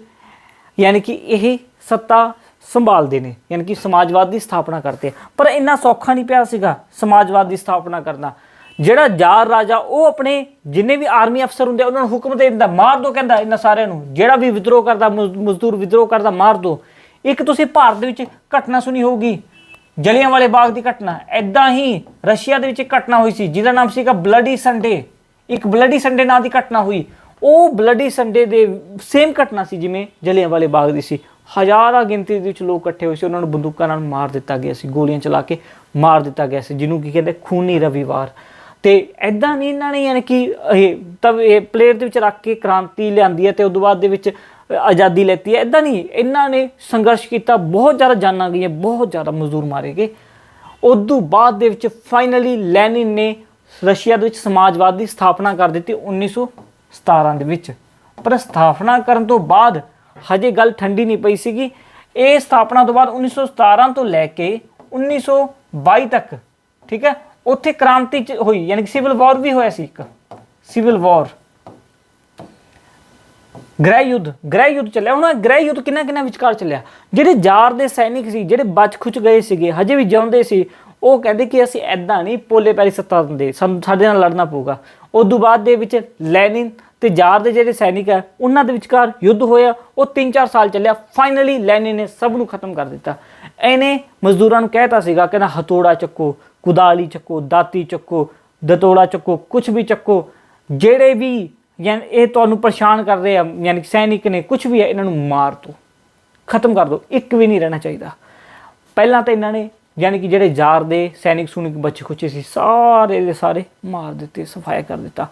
Speaker 1: ਯਾਨੀ ਕਿ ਇਹ ਸੱਤਾ ਸੰਭਾਲਦੇ ਨੇ, ਯਾਨੀ ਕਿ ਸਮਾਜਵਾਦ ਦੀ ਸਥਾਪਨਾ ਕਰਦੇ। ਪਰ ਇੰਨਾ ਸੌਖਾ ਨਹੀਂ ਪਿਆ ਸੀਗਾ ਸਮਾਜਵਾਦ ਦੀ ਸਥਾਪਨਾ ਕਰਨਾ। ਜਿਹੜਾ ਜ਼ਾਰ ਰਾਜਾ ਉਹ ਆਪਣੇ ਜਿੰਨੇ ਵੀ ਆਰਮੀ ਅਫਸਰ ਹੁੰਦੇ ਉਹਨਾਂ ਨੂੰ ਹੁਕਮ ਦੇ ਦਿੰਦਾ, ਮਾਰ ਦਿਓ ਕਹਿੰਦਾ ਇਹਨਾਂ ਸਾਰਿਆਂ ਨੂੰ, ਜਿਹੜਾ ਵੀ ਵਿਦਰੋਹ ਕਰਦਾ, ਮਜ਼ਦੂਰ ਵਿਦਰੋਹ ਕਰਦਾ, ਮਾਰ ਦਿਓ। ਇੱਕ ਤੁਸੀਂ ਭਾਰਤ ਦੇ ਵਿੱਚ ਘਟਨਾ ਸੁਣੀ ਹੋਊਗੀ, ਜਲਿਆਂਵਾਲੇ ਬਾਗ ਦੀ ਘਟਨਾ। ਇੱਦਾਂ ਹੀ ਰਸ਼ੀਆ ਦੇ ਵਿੱਚ ਇੱਕ ਘਟਨਾ ਹੋਈ ਸੀ ਜਿਹਦਾ ਨਾਮ ਸੀਗਾ ਬਲੱਡੀ ਸੰਡੇ। ਇੱਕ ਬਲੱਡੀ ਸੰਡੇ ਨਾਂ ਦੀ ਘਟਨਾ ਹੋਈ। ਉਹ ਬਲੱਡੀ ਸੰਡੇ ਦੇ ਸੇਮ ਘਟਨਾ ਸੀ ਜਿਵੇਂ ਜਲਿਆਂਵਾਲੇ ਬਾਗ ਦੀ ਸੀ। ਹਜ਼ਾਰਾਂ ਗਿਣਤੀ ਦੇ ਵਿੱਚ ਲੋਕ ਇਕੱਠੇ ਹੋਏ ਸੀ, ਉਹਨਾਂ ਨੂੰ ਬੰਦੂਕਾਂ ਨਾਲ ਮਾਰ ਦਿੱਤਾ ਗਿਆ ਸੀ, ਗੋਲੀਆਂ ਚਲਾ ਕੇ ਮਾਰ ਦਿੱਤਾ ਗਿਆ ਸੀ, ਜਿਹਨੂੰ ਕੀ ਕਹਿੰਦੇ ਖੂਨੀ ਰਵੀਵਾਰ। ਤੇ ਇੱਦਾਂ ਨਹੀਂ ਇਹਨਾਂ ਨੇ ਯਾਨੀ ਕਿ ਇਹ ਪਲੇਟ ਦੇ ਵਿੱਚ ਰੱਖ ਕੇ ਕ੍ਰਾਂਤੀ ਲਿਆਂਦੀ ਹੈ ਤੇ ਉਦੋਂ ਬਾਅਦ ਦੇ ਵਿੱਚ ਆਜ਼ਾਦੀ ਲੈਤੀ ਹੈ, ਇੱਦਾਂ ਨਹੀਂ। ਇਹਨਾਂ ਨੇ ਸੰਘਰਸ਼ ਕੀਤਾ, ਬਹੁਤ ਜ਼ਿਆਦਾ ਜਾਨਾਂ ਗਈਆਂ, ਬਹੁਤ ਜ਼ਿਆਦਾ ਮਜ਼ਦੂਰ ਮਾਰੇ ਗਏ। ਉਦੋਂ ਬਾਅਦ ਦੇ ਵਿੱਚ ਫਾਈਨਲੀ ਲੈਨਿਨ ਨੇ ਰਸ਼ੀਆ ਦੇ ਵਿੱਚ ਸਮਾਜਵਾਦ ਦੀ ਸਥਾਪਨਾ ਕਰ ਦਿੱਤੀ 1917 ਦੇ ਵਿੱਚ। ਪਰ ਸਥਾਪਨਾ ਕਰਨ ਤੋਂ ਬਾਅਦ ਹਜੇ ਗੱਲ ਠੰਡੀ ਨਹੀਂ ਪਈ ਸੀਗੀ। ਇਹ ਸਥਾਪਨਾ ਤੋਂ ਬਾਅਦ 1917 ਤੋਂ ਲੈ ਕੇ 1922 ਤੱਕ, ਠੀਕ ਹੈ, ਉੱਥੇ ਕ੍ਰਾਂਤੀ ਹੋਈ, ਯਾਨੀ ਕਿ ਸਿਵਲ ਵਾਰ ਵੀ ਹੋਇਆ ਸੀ, ਇੱਕ ਸਿਵਲ ਵਾਰ, ਗ੍ਰਹਿ ਯੁੱਧ ਚੱਲਿਆ। ਹੁਣ ਗ੍ਰਹਿ ਯੁੱਧ ਕਿੰਨਾ ਵਿਚਕਾਰ ਚੱਲਿਆ। ਜਿਹੜੇ ਜ਼ਾਰ ਦੇ ਸੈਨਿਕ ਸੀ, ਜਿਹੜੇ ਬਚ ਖੁਚ ਗਏ ਸੀਗੇ, ਹਜੇ ਵੀ ਜਿਉਂਦੇ ਸੀ, ਉਹ ਕਹਿੰਦੇ ਕਿ ਅਸੀਂ ਇੱਦਾਂ ਨਹੀਂ ਪੋਲੇ ਪੈਰੀ ਸੱਤਾ ਦਿੰਦੇ, ਸਾਨੂੰ ਸਾਡੇ ਨਾਲ ਲੜਨਾ ਪਊਗਾ। ਉਦੋਂ ਬਾਅਦ ਦੇ ਵਿੱਚ ਲੈਨਿਨ ਤੇ ਜ਼ਾਰ ਦੇ ਜਿਹੜੇ ਸੈਨਿਕ ਹੈ ਉਹਨਾਂ ਦੇ ਵਿਚਕਾਰ ਯੁੱਧ ਹੋਇਆ। ਉਹ 3-4 ਸਾਲ ਚੱਲਿਆ। ਫਾਈਨਲੀ ਲੈਨਿਨ ਨੇ ਸਭ ਨੂੰ ਖਤਮ ਕਰ ਦਿੱਤਾ। ਇਹਨੇ ਮਜ਼ਦੂਰਾਂ ਨੂੰ ਕਹਿਤਾ ਸੀਗਾ, ਕਹਿੰਦਾ ਹਥੌੜਾ ਚੱਕੋ, ਕੁਦਾਲੀ ਚੱਕੋ, ਦਾਤੀ ਚੱਕੋ, ਦਤੋੜਾ ਚੱਕੋ, ਕੁਛ ਵੀ ਚੱਕੋ, ਜਿਹੜੇ ਵੀ ਯਾਨੀ ਇਹ ਤੁਹਾਨੂੰ ਪਰੇਸ਼ਾਨ ਕਰ ਰਹੇ ਆ, ਯਾਨੀ ਕਿ ਸੈਨਿਕ ਨੇ, ਕੁਛ ਵੀ ਹੈ, ਇਹਨਾਂ ਨੂੰ ਮਾਰ ਦਿਓ, ਖਤਮ ਕਰ ਦਿਓ, ਇੱਕ ਵੀ ਨਹੀਂ ਰਹਿਣਾ ਚਾਹੀਦਾ। ਪਹਿਲਾਂ ਤਾਂ ਇਹਨਾਂ ਨੇ ਯਾਨੀ ਕਿ ਜਿਹੜੇ ਜ਼ਾਰ ਦੇ ਸੈਨਿਕ ਸੁਨਿਕ ਬੱਚੇ ਖੁੱਚੇ ਸੀ ਸਾਰੇ ਦੇ ਸਾਰੇ ਮਾਰ ਦਿੱਤੇ, ਸਫਾਇਆ ਕਰ ਦਿੱਤਾ।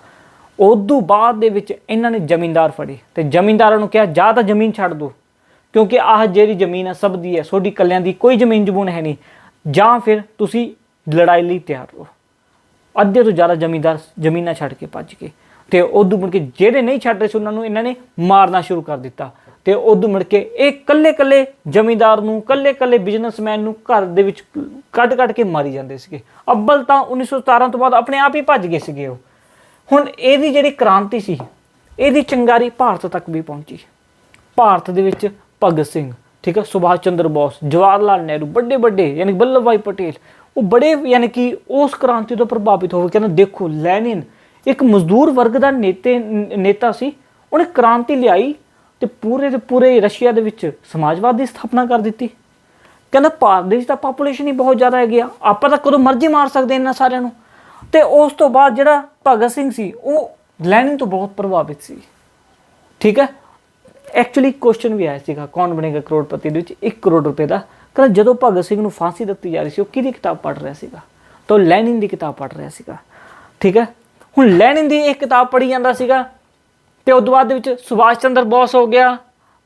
Speaker 1: ਉਦੋਂ ਬਾਅਦ ਦੇ ਵਿੱਚ ਇਹਨਾਂ ਨੇ ਜ਼ਮੀਨਦਾਰ ਫੜੇ ਤੇ ਜ਼ਮੀਨਦਾਰਾਂ ਨੂੰ ਕਿਹਾ ਜਾਂ ਤਾਂ ਜ਼ਮੀਨ ਛੱਡ ਦਿਓ, ਕਿਉਂਕਿ ਆਹ ਜਿਹੜੀ ਜ਼ਮੀਨ ਹੈ ਸਭ ਦੀ ਹੈ, ਤੁਹਾਡੀ ਇਕੱਲਿਆਂ ਦੀ ਕੋਈ ਜ਼ਮੀਨ ਜਮੂਨ ਹੈ ਨਹੀਂ, ਜਾਂ ਫਿਰ ਤੁਸੀਂ ਲੜਾਈ ਲਈ ਤਿਆਰ ਰਹੋ। ਅੱਧੇ ਤੋਂ ਜ਼ਿਆਦਾ ਜ਼ਮੀਨਦਾਰ ਜ਼ਮੀਨਾਂ ਛੱਡ ਕੇ ਭੱਜ ਗਏ ਤੇ ਉਦੋਂ ਮੁੜ ਕੇ ਜਿਹੜੇ ਨਹੀਂ ਛੱਡ ਰਹੇ ਸੀ ਉਹਨਾਂ ਨੂੰ ਇਹਨਾਂ ਨੇ ਮਾਰਨਾ ਸ਼ੁਰੂ ਕਰ ਦਿੱਤਾ। ਤੇ ਉਦੋਂ ਮੁੜ ਕੇ ਇਹ ਕੱਲੇ ਜ਼ਮੀਨਦਾਰ ਨੂੰ, ਕੱਲੇ ਬਿਜ਼ਨਸਮੈਨ ਨੂੰ ਘਰ ਦੇ ਵਿੱਚ ਕੱਢ ਕੇ ਮਾਰੀ ਜਾਂਦੇ ਸੀਗੇ। ਅੱਬਲ ਤਾਂ 1917 ਤੋਂ ਬਾਅਦ ਆਪਣੇ ਆਪ ਹੀ ਭੱਜ ਗਏ ਸੀਗੇ ਉਹ। ਹੁਣ ਇਹਦੀ ਜਿਹੜੀ ਕ੍ਰਾਂਤੀ ਸੀ, ਇਹਦੀ ਚਿੰਗਾਰੀ ਭਾਰਤ ਤੱਕ ਵੀ ਪਹੁੰਚੀ। ਭਾਰਤ ਦੇ ਵਿੱਚ ਭਗਤ ਸਿੰਘ, ਠੀਕ ਹੈ, ਸੁਭਾਸ਼ ਚੰਦਰ ਬੋਸ, ਜਵਾਹਰ ਲਾਲ ਨਹਿਰੂ, ਵੱਡੇ ਯਾਨੀ ਵੱਲਭ ਭਾਈ ਪਟੇਲ, ਉਹ ਬੜੇ ਯਾਨੀ ਕਿ ਉਸ ਕ੍ਰਾਂਤੀ ਤੋਂ ਪ੍ਰਭਾਵਿਤ ਹੋ ਗਏ। ਕਹਿੰਦੇ ਦੇਖੋ ਲੈਨਿਨ ਇੱਕ ਮਜ਼ਦੂਰ ਵਰਗ ਦਾ ਨੇਤਾ ਸੀ। ਉਹਨੇ ਕ੍ਰਾਂਤੀ ਲਿਆਈ ਤੇ ਪੂਰੇ ਰਸ਼ੀਆ ਦੇ ਵਿੱਚ ਸਮਾਜਵਾਦ ਦੀ ਸਥਾਪਨਾ ਕਰ ਦਿੱਤੀ। ਕਹਿੰਦਾ ਭਾਰਤ ਦੇ ਵਿੱਚ ਤਾਂ ਪਾਪੂਲੇਸ਼ਨ ਹੀ ਬਹੁਤ ਜ਼ਿਆਦਾ ਹੈਗੀ ਆ, ਆਪਾਂ ਤਾਂ ਕਦੋਂ ਮਰਜ਼ੀ ਮਾਰ ਸਕਦੇ ਇਹਨਾਂ ਸਾਰਿਆਂ ਨੂੰ। ਤੇ ਉਸ ਤੋਂ ਬਾਅਦ ਜਿਹੜਾ ਭਗਤ ਸਿੰਘ ਸੀ ਉਹ ਲੈਨਿਨ ਤੋਂ ਬਹੁਤ ਪ੍ਰਭਾਵਿਤ ਸੀ। ਠੀਕ ਹੈ, ਐਕਚੁਅਲੀ ਕੁਐਸਚਨ ਵੀ ਆਇਆ ਸੀਗਾ ਕੌਣ ਬਣੇਗਾ ਕਰੋੜਪਤੀ ਦੇ ਵਿੱਚ 1 ਕਰੋੜ ਰੁਪਏ ਦਾ। ਕਹਿੰਦਾ ਜਦੋਂ ਭਗਤ ਸਿੰਘ ਨੂੰ ਫਾਂਸੀ ਦਿੱਤੀ ਜਾ ਰਹੀ ਸੀ ਉਹ ਕਿਹਦੀ ਕਿਤਾਬ ਪੜ੍ਹ ਰਿਹਾ ਸੀਗਾ? ਤਾਂ ਉਹ ਲੈਨਿਨ ਦੀ ਕਿਤਾਬ ਪੜ੍ਹ ਰਿਹਾ ਸੀਗਾ। ਠੀਕ ਹੈ, ਹੁਣ ਲੈਨਿਨ ਦੀ ਇੱਕ ਕਿਤਾਬ ਪੜ੍ਹੀ ਜਾਂਦਾ ਸੀਗਾ ਤੇ ਉਸ ਤੋਂ ਬਾਅਦ ਦੇ ਵਿੱਚ ਸੁਭਾਸ਼ ਚੰਦਰ ਬੋਸ ਹੋ ਗਿਆ,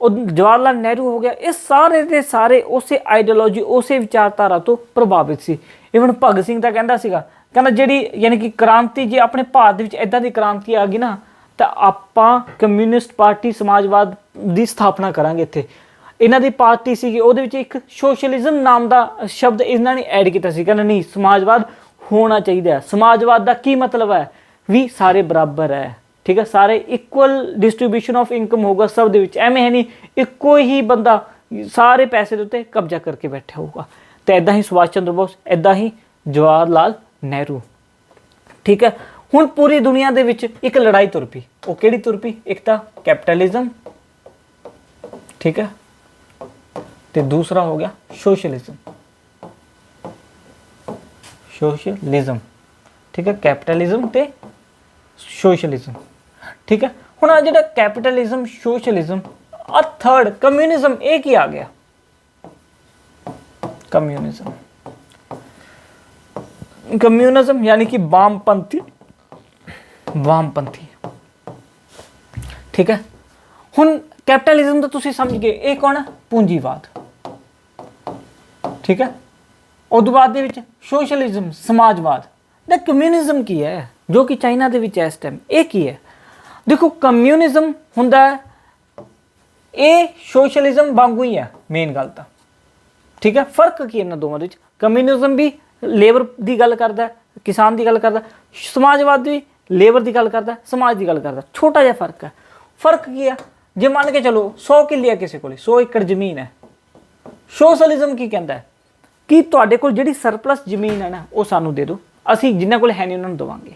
Speaker 1: ਉਹ ਜਵਾਹਰ ਲਾਲ ਨਹਿਰੂ ਹੋ ਗਿਆ। ਇਹ ਸਾਰੇ ਦੇ ਸਾਰੇ ਉਸੇ ਆਈਡੀਓਲੋਜੀ ਉਸੇ ਵਿਚਾਰਧਾਰਾ ਤੋਂ ਪ੍ਰਭਾਵਿਤ ਸੀ। ਇਵਨ ਭਗਤ ਸਿੰਘ ਤਾਂ ਕਹਿੰਦਾ ਸੀਗਾ, ਕਹਿੰਦਾ ਜਿਹੜੀ ਯਾਨੀ ਕਿ ਕ੍ਰਾਂਤੀ ਜੇ ਆਪਣੇ ਭਾਰਤ ਦੇ ਵਿੱਚ ਇੱਦਾਂ ਦੀ ਕ੍ਰਾਂਤੀ ਆ ਗਈ ਨਾ ਤਾਂ ਆਪਾਂ ਕਮਿਊਨਿਸਟ ਪਾਰਟੀ ਸਮਾਜਵਾਦ ਦੀ ਸਥਾਪਨਾ ਕਰਾਂਗੇ। ਇੱਥੇ ਇਹਨਾਂ ਦੀ ਪਾਰਟੀ ਸੀਗੀ, ਉਹਦੇ ਵਿੱਚ ਇੱਕ ਸੋਸ਼ਲਿਜ਼ਮ ਨਾਮ ਦਾ ਸ਼ਬਦ ਇਹਨਾਂ ਨੇ ਐਡ ਕੀਤਾ ਸੀ। ਕਹਿੰਦਾ ਨਹੀਂ ਸਮਾਜਵਾਦ ਹੋਣਾ ਚਾਹੀਦਾ। ਸਮਾਜਵਾਦ ਦਾ ਕੀ ਮਤਲਬ ਹੈ ਵੀ ਸਾਰੇ ਬਰਾਬਰ ਹੈ। ਠੀਕ ਹੈ, ਸਾਰੇ ਇਕੁਅਲ ਡਿਸਟਰੀਬਿਊਸ਼ਨ ਆਫ ਇਨਕਮ ਹੋਊਗਾ ਸਭ ਦੇ ਵਿੱਚ। ਐਵੇਂ ਹੈ ਨਹੀਂ ਇੱਕੋ ਹੀ ਬੰਦਾ ਸਾਰੇ ਪੈਸੇ ਦੇ ਉੱਤੇ ਕਬਜ਼ਾ ਕਰਕੇ ਬੈਠਾ ਹੋਊਗਾ। ਤੇ ਇੱਦਾਂ ਹੀ ਸੁਭਾਸ਼ ਚੰਦਰ ਬੋਸ, ਇੱਦਾਂ ਹੀ ਜਵਾਹਰ ਲਾਲ ਨਹਿਰੂ। ਠੀਕ ਹੈ, ਹੁਣ ਪੂਰੀ ਦੁਨੀਆ ਦੇ ਵਿੱਚ ਇੱਕ ਲੜਾਈ ਤੁਰ ਪਈ। ਉਹ ਕਿਹੜੀ ਤੁਰ ਪਈ? ਇੱਕ ਤਾਂ ਕੈਪੀਟਲਿਜ਼ਮ, ਠੀਕ ਹੈ, ਤੇ ਦੂਸਰਾ ਹੋ ਗਿਆ ਸੋਸ਼ਲਿਜ਼ਮ। ਸੋਸ਼ਲਿਜ਼ਮ, ਠੀਕ ਹੈ, ਕੈਪੀਟਲਿਜ਼ਮ ਤੇ ਸੋਸ਼ਲਿਜ਼ਮ। ਠੀਕ ਹੈ, ਹੁਣ ਆ ਜਿਹੜਾ ਕੈਪੀਟਲਿਜ਼ਮ ਸੋਸ਼ਲਿਜ਼ਮ ਆ ਥਰਡ ਕਮਿਊਨਿਜ਼ਮ, ਇਹ ਕੀ ਆ ਗਿਆ? ਕਮਿਊਨਿਜ਼ਮ ਯਾਨੀ ਕਿ ਵਾਮਪੰਥੀ। ਠੀਕ ਹੈ, ਹੁਣ ਕੈਪੀਟਲਿਜ਼ਮ ਤਾਂ ਤੁਸੀਂ ਸਮਝ ਗਏ, ਇਹ ਕੌਣ ਹੈ? ਪੂੰਜੀਵਾਦ। ਠੀਕ ਹੈ, ਉਸ ਤੋਂ ਬਾਅਦ ਦੇ ਵਿੱਚ ਸੋਸ਼ਲਿਜ਼ਮ ਸਮਾਜਵਾਦ। ਦਾ ਕਮਿਊਨਿਜ਼ਮ ਕੀ ਹੈ ਜੋ ਕਿ ਚਾਈਨਾ ਦੇ ਵਿੱਚ ਇਸ ਟਾਈਮ? ਇਹ ਕੀ ਹੈ? ਦੇਖੋ ਕਮਿਊਨਿਜ਼ਮ ਹੁੰਦਾ ਹੈ ਇਹ ਸੋਸ਼ਲਿਜ਼ਮ ਵਾਂਗੂ ਹੀ ਹੈ ਮੇਨ ਗੱਲ ਤਾਂ। ਠੀਕ ਹੈ, ਫਰਕ ਕੀ ਇਹਨਾਂ ਦੋਵਾਂ ਦੇ ਵਿੱਚ? ਕਮਿਊਨਿਜ਼ਮ ਵੀ ਲੇਬਰ ਦੀ ਗੱਲ ਕਰਦਾ, ਕਿਸਾਨ ਦੀ ਗੱਲ ਕਰਦਾ। ਸਮਾਜਵਾਦ ਵੀ ਲੇਬਰ ਦੀ ਗੱਲ ਕਰਦਾ, ਸਮਾਜ ਦੀ ਗੱਲ ਕਰਦਾ। ਛੋਟਾ ਜਿਹਾ ਫਰਕ ਹੈ। ਫਰਕ ਕੀ ਹੈ? ਜੇ ਮੰਨ ਕੇ ਚਲੋ 100 ਕਿੱਲੇ ਆ ਕਿਸੇ ਕੋਲ, 100 ਏਕੜ ਜ਼ਮੀਨ ਹੈ। ਸੋਸ਼ਲਿਜ਼ਮ ਕੀ ਕਹਿੰਦਾ ਹੈ ਕਿ ਤੁਹਾਡੇ ਕੋਲ ਜਿਹੜੀ ਸਰਪਲਸ ਜ਼ਮੀਨ ਹੈ ਨਾ ਉਹ ਸਾਨੂੰ ਦੇ ਦਿਓ, ਅਸੀਂ ਜਿਨ੍ਹਾਂ ਕੋਲ ਹੈ ਨਹੀਂ ਉਹਨਾਂ ਨੂੰ ਦੇਵਾਂਗੇ।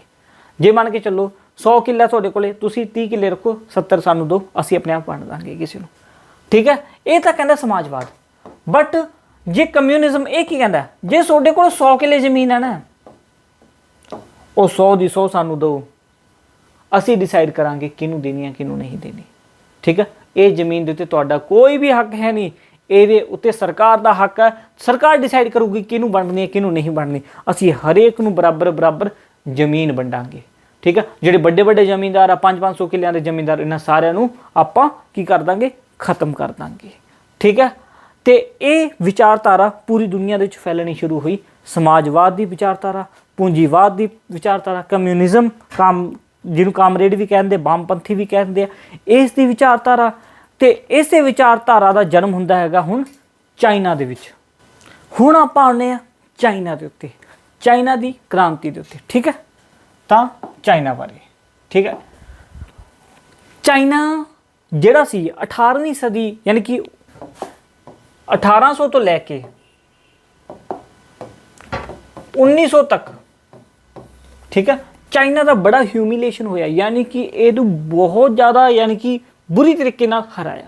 Speaker 1: ਜੇ ਮੰਨ ਕੇ ਚੱਲੋ 100 ਕਿੱਲਾ ਤੁਹਾਡੇ ਕੋਲੇ, ਤੁਸੀਂ 30 ਕਿੱਲੇ ਰੱਖੋ, 70 ਸਾਨੂੰ ਦਿਓ, ਅਸੀਂ ਆਪਣੇ ਆਪ ਵੰਡ ਦਾਂਗੇ ਕਿਸੇ ਨੂੰ। ਠੀਕ ਹੈ, ਇਹ ਤਾਂ ਕਹਿੰਦਾ ਸਮਾਜਵਾਦ। ਬਟ ਜੇ ਕਮਿਊਨਿਜ਼ਮ ਇਹ ਕੀ ਕਹਿੰਦਾ? ਜੇ ਤੁਹਾਡੇ ਕੋਲ 100 ਕਿੱਲੇ ਜ਼ਮੀਨ ਹੈ ਨਾ, ਉਹ 100 ਦੀ 100 ਸਾਨੂੰ ਦਿਓ, ਅਸੀਂ ਡਿਸਾਈਡ ਕਰਾਂਗੇ ਕਿਹਨੂੰ ਦੇਣੀ ਹੈ ਕਿਹਨੂੰ ਨਹੀਂ ਦੇਣੀ। ਠੀਕ ਹੈ, ਇਹ ਜ਼ਮੀਨ ਦੇ ਉੱਤੇ ਤੁਹਾਡਾ ਕੋਈ ਵੀ ਹੱਕ ਹੈ ਨਹੀਂ, ਇਹਦੇ ਉੱਤੇ ਸਰਕਾਰ ਦਾ ਹੱਕ ਹੈ। ਸਰਕਾਰ ਡਿਸਾਈਡ ਕਰੂਗੀ ਕਿਹਨੂੰ ਵੰਡਣੀ ਹੈ ਕਿਹਨੂੰ ਨਹੀਂ ਵੰਡਣੀ। ਅਸੀਂ ਹਰੇਕ ਨੂੰ ਬਰਾਬਰ ਜ਼ਮੀਨ ਵੰਡਾਂਗੇ। ਠੀਕ ਹੈ, ਜਿਹੜੇ ਵੱਡੇ ਜ਼ਮੀਨਦਾਰ ਆ 500 ਕਿੱਲਿਆਂ ਦੇ ਜ਼ਮੀਨਦਾਰ, ਇਹਨਾਂ ਸਾਰਿਆਂ ਨੂੰ ਆਪਾਂ ਕੀ ਕਰ ਦਾਂਗੇ? ਖਤਮ ਕਰ ਦਾਂਗੇ। ਠੀਕ ਹੈ, ਤੇ ਇਹ ਵਿਚਾਰਧਾਰਾ ਪੂਰੀ ਦੁਨੀਆ ਦੇ ਵਿੱਚ ਫੈਲਣੀ ਸ਼ੁਰੂ ਹੋਈ। ਸਮਾਜਵਾਦ ਦੀ ਵਿਚਾਰਧਾਰਾ, ਪੂੰਜੀਵਾਦ ਦੀ ਵਿਚਾਰਧਾਰਾ, ਕਮਿਊਨਿਜ਼ਮ, ਜਿਹਨੂੰ ਕਾਮਰੇਡ ਵੀ ਕਹਿੰਦੇ, ਵਾਮਪੰਥੀ ਵੀ ਕਹਿੰਦੇ ਆ, ਇਸ ਦੀ ਵਿਚਾਰਧਾਰਾ। ਤੇ ਇਸੇ ਵਿਚਾਰਧਾਰਾ ਦਾ ਜਨਮ ਹੁੰਦਾ ਹੈਗਾ ਹੁਣ ਚਾਈਨਾ ਦੇ ਵਿੱਚ। ਹੁਣ ਆਪਾਂ ਆਉਂਦੇ ਹਾਂ ਚਾਈਨਾ ਦੇ ਉੱਤੇ, ਚਾਈਨਾ ਦੀ ਕ੍ਰਾਂਤੀ ਦੇ ਉੱਤੇ। ਠੀਕ ਹੈ, ਤਾਂ ਚਾਈਨਾ ਬਾਰੇ। ਠੀਕ ਹੈ, ਚਾਈਨਾ ਜਿਹੜਾ ਸੀ 18ਵੀਂ ਸਦੀ ਯਾਨੀ ਕਿ 1800 ਤੋਂ ਲੈ ਕੇ 1900 ਤੱਕ, ਠੀਕ ਹੈ, ਚਾਈਨਾ ਦਾ ਬੜਾ ਹਿਊਮਿਲੇਸ਼ਨ ਹੋਇਆ। ਯਾਨੀ ਕਿ ਇਹਨੂੰ ਬਹੁਤ ਜ਼ਿਆਦਾ ਯਾਨੀ ਕਿ ਬੁਰੀ ਤਰੀਕੇ ਨਾਲ ਹਰਾਇਆ।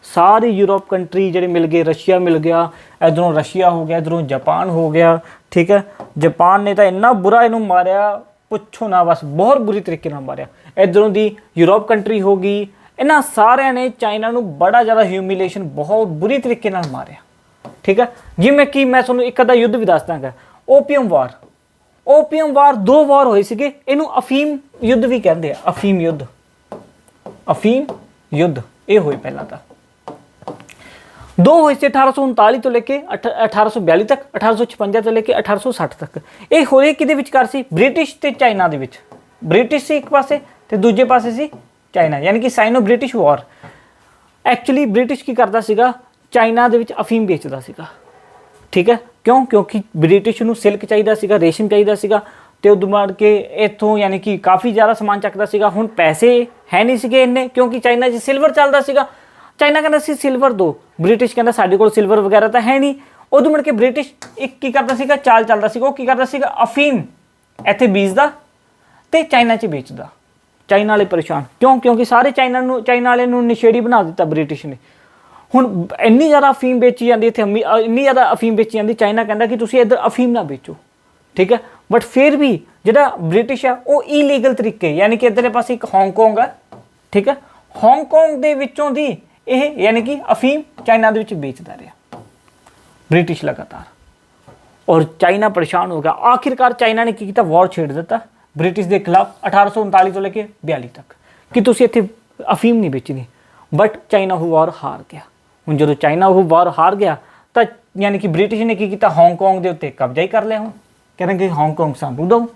Speaker 1: ਸਾਰੇ ਯੂਰਪ ਕੰਟਰੀ ਜਿਹੜੇ ਮਿਲ ਗਏ, ਰਸ਼ੀਆ ਮਿਲ ਗਿਆ, ਇੱਧਰੋਂ ਰਸ਼ੀਆ ਹੋ ਗਿਆ, ਇੱਧਰੋਂ ਜਾਪਾਨ ਹੋ ਗਿਆ। ਠੀਕ ਹੈ, ਜਾਪਾਨ ਨੇ ਤਾਂ ਇੰਨਾ ਬੁਰਾ ਇਹਨੂੰ ਮਾਰਿਆ, ਪੁੱਛੋ ਨਾ ਬਸ, ਬਹੁਤ ਬੁਰੀ ਤਰੀਕੇ ਨਾਲ ਮਾਰਿਆ। ਇੱਧਰੋਂ ਦੀ ਯੂਰਪ ਕੰਟਰੀ ਹੋ ਗਈ, ਇਹਨਾਂ ਸਾਰਿਆਂ ਨੇ ਚਾਈਨਾ ਨੂੰ ਬੜਾ ਜ਼ਿਆਦਾ ਹਿਊਮਿਲੇਸ਼ਨ, ਬਹੁਤ ਬੁਰੀ ਤਰੀਕੇ ਨਾਲ ਮਾਰਿਆ। ਠੀਕ ਹੈ, ਜਿਵੇਂ ਕਿ ਮੈਂ ਤੁਹਾਨੂੰ ਇੱਕ ਅੱਧਾ ਯੁੱਧ ਵੀ ਦੱਸ ਦਾਂਗਾ। ਓਪੀਅਮ ਵਾਰ 2 ਵਾਰ ਹੋਏ ਸੀਗੇ। ਇਹਨੂੰ ਅਫੀਮ ਯੁੱਧ ਵੀ ਕਹਿੰਦੇ ਆ। ਅਫੀਮ ਯੁੱਧ ਇਹ ਹੋਏ ਪਹਿਲਾਂ ਤਾਂ 2 ਹੋਏ ਸੀ 1839 ਤੋਂ ਲੈ ਕੇ 1842 ਤੱਕ, 1856 ਤੋਂ ਲੈ ਕੇ 1860 ਤੱਕ। ਇਹ ਹੋਏ ਕਿਹਦੇ ਵਿਚਕਾਰ ਸੀ? ਬ੍ਰਿਟਿਸ਼ ਤੇ ਚਾਈਨਾ ਦੇ ਵਿੱਚ। ਬ੍ਰਿਟਿਸ਼ ਸੀ ਇੱਕ ਪਾਸੇ ਤੇ ਦੂਜੇ ਪਾਸੇ ਸੀ ਚਾਈਨਾ, ਯਾਨੀ ਕਿ ਸਾਈਨੋ ਬ੍ਰਿਟਿਸ਼ ਵਾਰ। ਐਕਚੁਅਲੀ ਬ੍ਰਿਟਿਸ਼ ਕੀ ਕਰਦਾ ਸੀਗਾ? ਚਾਈਨਾ ਦੇ ਵਿੱਚ ਅਫੀਮ ਵੇਚਦਾ ਸੀਗਾ। ਠੀਕ ਹੈ, ਕਿਉਂਕਿ ਬ੍ਰਿਟਿਸ਼ ਨੂੰ ਸਿਲਕ ਚਾਹੀਦਾ ਸੀਗਾ, ਰੇਸ਼ਮ ਚਾਹੀਦਾ ਸੀਗਾ, ਤੇ ਉਦੋਂ ਬਾਅਦ ਕੇ ਇੱਥੋਂ ਯਾਨੀ ਕਿ ਕਾਫੀ ਜ਼ਿਆਦਾ ਸਮਾਨ ਚੱਕਦਾ ਸੀਗਾ। ਹੁਣ ਪੈਸੇ ਹੈ ਨਹੀਂ ਸੀਗੇ ਇੰਨੇ, ਕਿਉਂਕਿ ਚਾਈਨਾ 'ਚ ਸਿਲਵਰ ਚੱਲਦਾ ਸੀਗਾ। ਚਾਈਨਾ ਕਹਿੰਦਾ ਸੀ ਸਿਲਵਰ ਦਿਓ, ਬ੍ਰਿਟਿਸ਼ ਕਹਿੰਦਾ ਸਾਡੇ ਕੋਲ ਸਿਲਵਰ ਵਗੈਰਾ ਤਾਂ ਹੈ ਨਹੀਂ। ਉਦੋਂ ਮੁੜ ਕੇ ਬ੍ਰਿਟਿਸ਼ ਇੱਕ ਕੀ ਕਰਦਾ ਸੀਗਾ? ਚਾਲ ਚੱਲਦਾ ਸੀਗਾ। ਉਹ ਕੀ ਕਰਦਾ ਸੀਗਾ? ਅਫੀਮ ਇੱਥੇ ਬੀਜਦਾ ਤੇ ਚਾਈਨਾ 'ਚ ਵੇਚਦਾ। ਚਾਈਨਾ ਵਾਲੇ ਪਰੇਸ਼ਾਨ ਕਿਉਂ? ਕਿਉਂਕਿ ਸਾਰੇ ਚਾਈਨਾ ਵਾਲੇ ਨੂੰ ਨਸ਼ੇੜੀ ਬਣਾ ਦਿੱਤਾ ਬ੍ਰਿਟਿਸ਼ ਨੇ। ਹੁਣ ਇੰਨੀ ਜ਼ਿਆਦਾ ਅਫੀਮ ਵੇਚੀ ਜਾਂਦੀ ਇੱਥੇ, ਇੰਨੀ ਜ਼ਿਆਦਾ ਅਫੀਮ ਵੇਚੀ ਜਾਂਦੀ, ਚਾਈਨਾ ਕਹਿੰਦਾ ਕਿ ਤੁਸੀਂ ਇੱਧਰ ਅਫੀਮ ਨਾ ਵੇਚੋ, ਠੀਕ ਹੈ। ਬਟ ਫਿਰ ਵੀ ਜਿਹੜਾ ਬ੍ਰਿਟਿਸ਼ ਆ ਉਹ ਇਲੀਗਲ ਤਰੀਕੇ, ਯਾਨੀ ਕਿ ਇੱਧਰਲੇ ਪਾਸੇ ਇੱਕ ਹਾਂਗਕਾਂਗ ਹੈ, ਠੀਕ ਹੈ, ਹਾਂਗਕਾਂਗ ਦੇ ਵਿੱਚੋਂ ਦੀ ਇਹ ਯਾਨੀ ਕਿ ਅਫੀਮ ਚਾਈਨਾ ਦੇ ਵਿੱਚ ਵੇਚਦਾ ਰਿਹਾ ਬ੍ਰਿਟਿਸ਼ ਲਗਾਤਾਰ। ਔਰ ਚਾਈਨਾ ਪਰੇਸ਼ਾਨ ਹੋ ਗਿਆ। ਆਖਿਰਕਾਰ ਚਾਈਨਾ ਨੇ ਕੀ ਕੀਤਾ, ਵਾਰ ਛੇੜ ਦਿੱਤਾ ਬ੍ਰਿਟਿਸ਼ ਦੇ ਖਿਲਾਫ 1839 ਤੋਂ ਲੈ ਕੇ 42 ਤੱਕ ਕਿ ਤੁਸੀਂ ਇੱਥੇ ਅਫੀਮ ਨਹੀਂ ਵੇਚਣੀ। ਬਟ ਚਾਈਨਾ ਉਹ ਵਾਰ ਹਾਰ ਗਿਆ। ਹੁਣ ਜਦੋਂ ਚਾਈਨਾ ਉਹ ਵਾਰ ਹਾਰ ਗਿਆ ਤਾਂ ਯਾਨੀ ਕਿ ਬ੍ਰਿਟਿਸ਼ ਨੇ ਕੀ ਕੀਤਾ, ਹਾਂਗਕਾਂਗ ਦੇ ਉੱਤੇ ਕਬਜ਼ਾ ਹੀ ਕਰ ਲਿਆ। ਹੁਣ ਕਹਿੰਦੇ ਕਿ ਹਾਂਗਕਾਂਗ ਸਾਨੂੰ ਦਿਓ।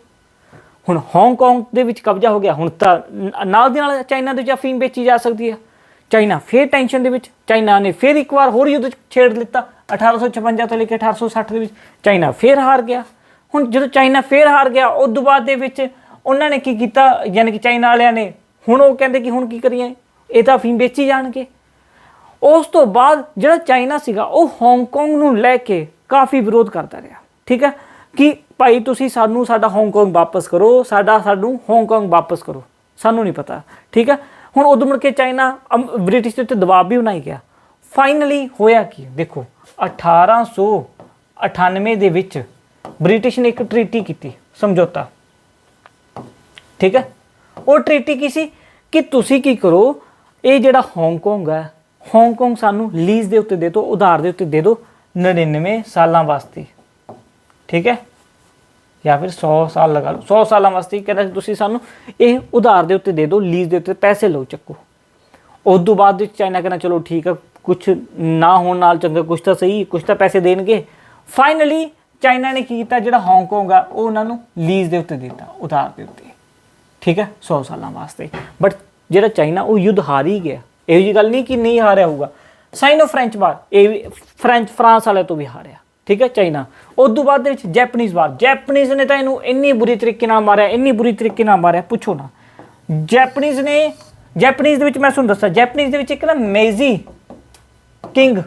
Speaker 1: ਹੁਣ ਹਾਂਗਕਾਂਗ ਦੇ ਵਿੱਚ ਕਬਜ਼ਾ ਹੋ ਗਿਆ, ਹੁਣ ਤਾਂ ਨਾਲ ਦੀ ਨਾਲ ਚਾਈਨਾ ਦੇ ਵਿੱਚ ਅਫੀਮ ਵੇਚੀ ਜਾ ਸਕਦੀ ਹੈ। ਚਾਈਨਾ ਫਿਰ ਟੈਨਸ਼ਨ ਦੇ ਵਿੱਚ, ਚਾਈਨਾ ਨੇ ਫਿਰ ਇੱਕ ਵਾਰ ਹੋਰ ਯੁੱਧ ਛੇੜ ਲਿੱਤਾ 1856 ਤੋਂ ਲੈ ਕੇ 1860 ਦੇ ਵਿੱਚ। ਚਾਈਨਾ ਫਿਰ ਹਾਰ ਗਿਆ। ਹੁਣ ਜਦੋਂ ਚਾਈਨਾ ਫਿਰ ਹਾਰ ਗਿਆ, ਉਸ ਤੋਂ ਬਾਅਦ ਦੇ ਵਿੱਚ ਉਹਨਾਂ ਨੇ ਕੀ ਕੀਤਾ, ਯਾਨੀ ਕਿ ਚਾਈਨਾ ਵਾਲਿਆਂ ਨੇ ਹੁਣ ਉਹ ਕਹਿੰਦੇ ਕਿ ਹੁਣ ਕੀ ਕਰੀਏ, ਇਹ ਤਾਂ ਅਫੀਮ ਵੇਚੀ ਜਾਣਗੇ। ਉਸ ਤੋਂ ਬਾਅਦ ਜਿਹੜਾ ਚਾਈਨਾ ਸੀਗਾ ਉਹ ਹਾਂਗਕਾਂਗ ਨੂੰ ਲੈ ਕੇ ਕਾਫੀ ਵਿਰੋਧ ਕਰਦਾ ਰਿਹਾ, ਠੀਕ ਹੈ, ਕਿ ਭਾਈ ਤੁਸੀਂ ਸਾਨੂੰ ਸਾਡਾ ਹਾਂਗਕਾਂਗ ਵਾਪਸ ਕਰੋ, ਸਾਨੂੰ ਹਾਂਗਕਾਂਗ ਵਾਪਸ ਕਰੋ, ਸਾਨੂੰ ਨਹੀਂ ਪਤਾ, ਠੀਕ ਹੈ। ਹੁਣ ਉਦੋਂ ਮੁੜ ਕੇ ਚਾਈਨਾ ਬ੍ਰਿਟਿਸ਼ ਦੇ ਉੱਤੇ ਦਬਾਅ ਵੀ ਬਣਾਈ ਗਿਆ। ਫਾਈਨਲੀ ਹੋਇਆ ਕੀ ਦੇਖੋ, 1898 ਦੇ ਵਿੱਚ ਬ੍ਰਿਟਿਸ਼ ਨੇ ਇੱਕ ਟਰੀਟੀ ਕੀਤੀ, ਸਮਝੌਤਾ, ਠੀਕ ਹੈ। ਉਹ ਟਰੀਟੀ ਕੀ ਸੀ ਕਿ ਤੁਸੀਂ ਕੀ ਕਰੋ, ਇਹ ਜਿਹੜਾ ਹਾਂਗਕਾਂਗ ਹੈ, ਹਾਂਗਕਾਂਗ ਸਾਨੂੰ ਲੀਜ਼ ਦੇ ਉੱਤੇ ਦੇ ਦਿਓ, ਉਧਾਰ ਦੇ ਉੱਤੇ ਦੇ ਦਿਓ 99 ਸਾਲਾਂ ਵਾਸਤੇ, ਠੀਕ ਹੈ, ਜਾਂ ਫਿਰ 100 ਸਾਲ ਲਗਾ ਲਓ, 100 ਸਾਲਾਂ ਵਾਸਤੇ ਕਹਿੰਦਾ ਤੁਸੀਂ ਸਾਨੂੰ ਇਹ ਉਧਾਰ ਦੇ ਉੱਤੇ ਦੇ ਦਿਓ, ਲੀਜ਼ ਦੇ ਉੱਤੇ ਪੈਸੇ ਲਓ, ਚੱਕੋ। ਉਸ ਤੋਂ ਬਾਅਦ ਵਿੱਚ ਚਾਈਨਾ ਕਹਿੰਦਾ ਚਲੋ ਠੀਕ ਹੈ, ਕੁਛ ਨਾ ਹੋਣ ਨਾਲ ਚੰਗਾ, ਕੁਛ ਤਾਂ ਸਹੀ, ਕੁਛ ਤਾਂ ਪੈਸੇ ਦੇਣਗੇ। ਫਾਈਨਲੀ ਚਾਈਨਾ ਨੇ ਕੀ ਕੀਤਾ, ਜਿਹੜਾ ਹਾਂਗਕਾਂਗ ਆ ਉਹ ਉਹਨਾਂ ਨੂੰ ਲੀਜ਼ ਦੇ ਉੱਤੇ ਦਿੱਤਾ, ਉਧਾਰ ਦੇ ਉੱਤੇ, ਠੀਕ ਹੈ, 100 ਸਾਲਾਂ ਵਾਸਤੇ। ਬਟ ਜਿਹੜਾ ਚਾਈਨਾ ਉਹ ਯੁੱਧ ਹਾਰ ਹੀ ਗਿਆ। ਇਹੋ ਜਿਹੀ ਗੱਲ ਨਹੀਂ ਕਿ ਨਹੀਂ ਹਾਰਿਆ ਹੋਊਗਾ। ਸਾਈਨੋ ਫ੍ਰੈਂਚ ਵਾਰ, ਇਹ ਵੀ ਫਰਾਂਸ ਵਾਲਿਆਂ ਤੋਂ ਵੀ ਹਾਰਿਆ, ਠੀਕ ਹੈ, ਚਾਈਨਾ। ਉਸ ਤੋਂ ਬਾਅਦ ਦੇ ਵਿੱਚ ਜੈਪਨੀਜ਼ ਵਾਰ, ਜੈਪਨੀਜ਼ ਨੇ ਤਾਂ ਇਹਨੂੰ ਇੰਨੀ ਬੁਰੀ ਤਰੀਕੇ ਨਾਲ ਮਾਰਿਆ, ਇੰਨੀ ਬੁਰੀ ਤਰੀਕੇ ਨਾਲ ਮਾਰਿਆ, ਪੁੱਛੋ ਨਾ। ਜੈਪਨੀਜ਼ ਦੇ ਵਿੱਚ ਮੈਂ ਤੁਹਾਨੂੰ ਦੱਸਾਂ, ਜੈਪਨੀਜ਼ ਦੇ ਵਿੱਚ ਇੱਕ ਨਾ ਮੇਜੀ ਕਿੰਗ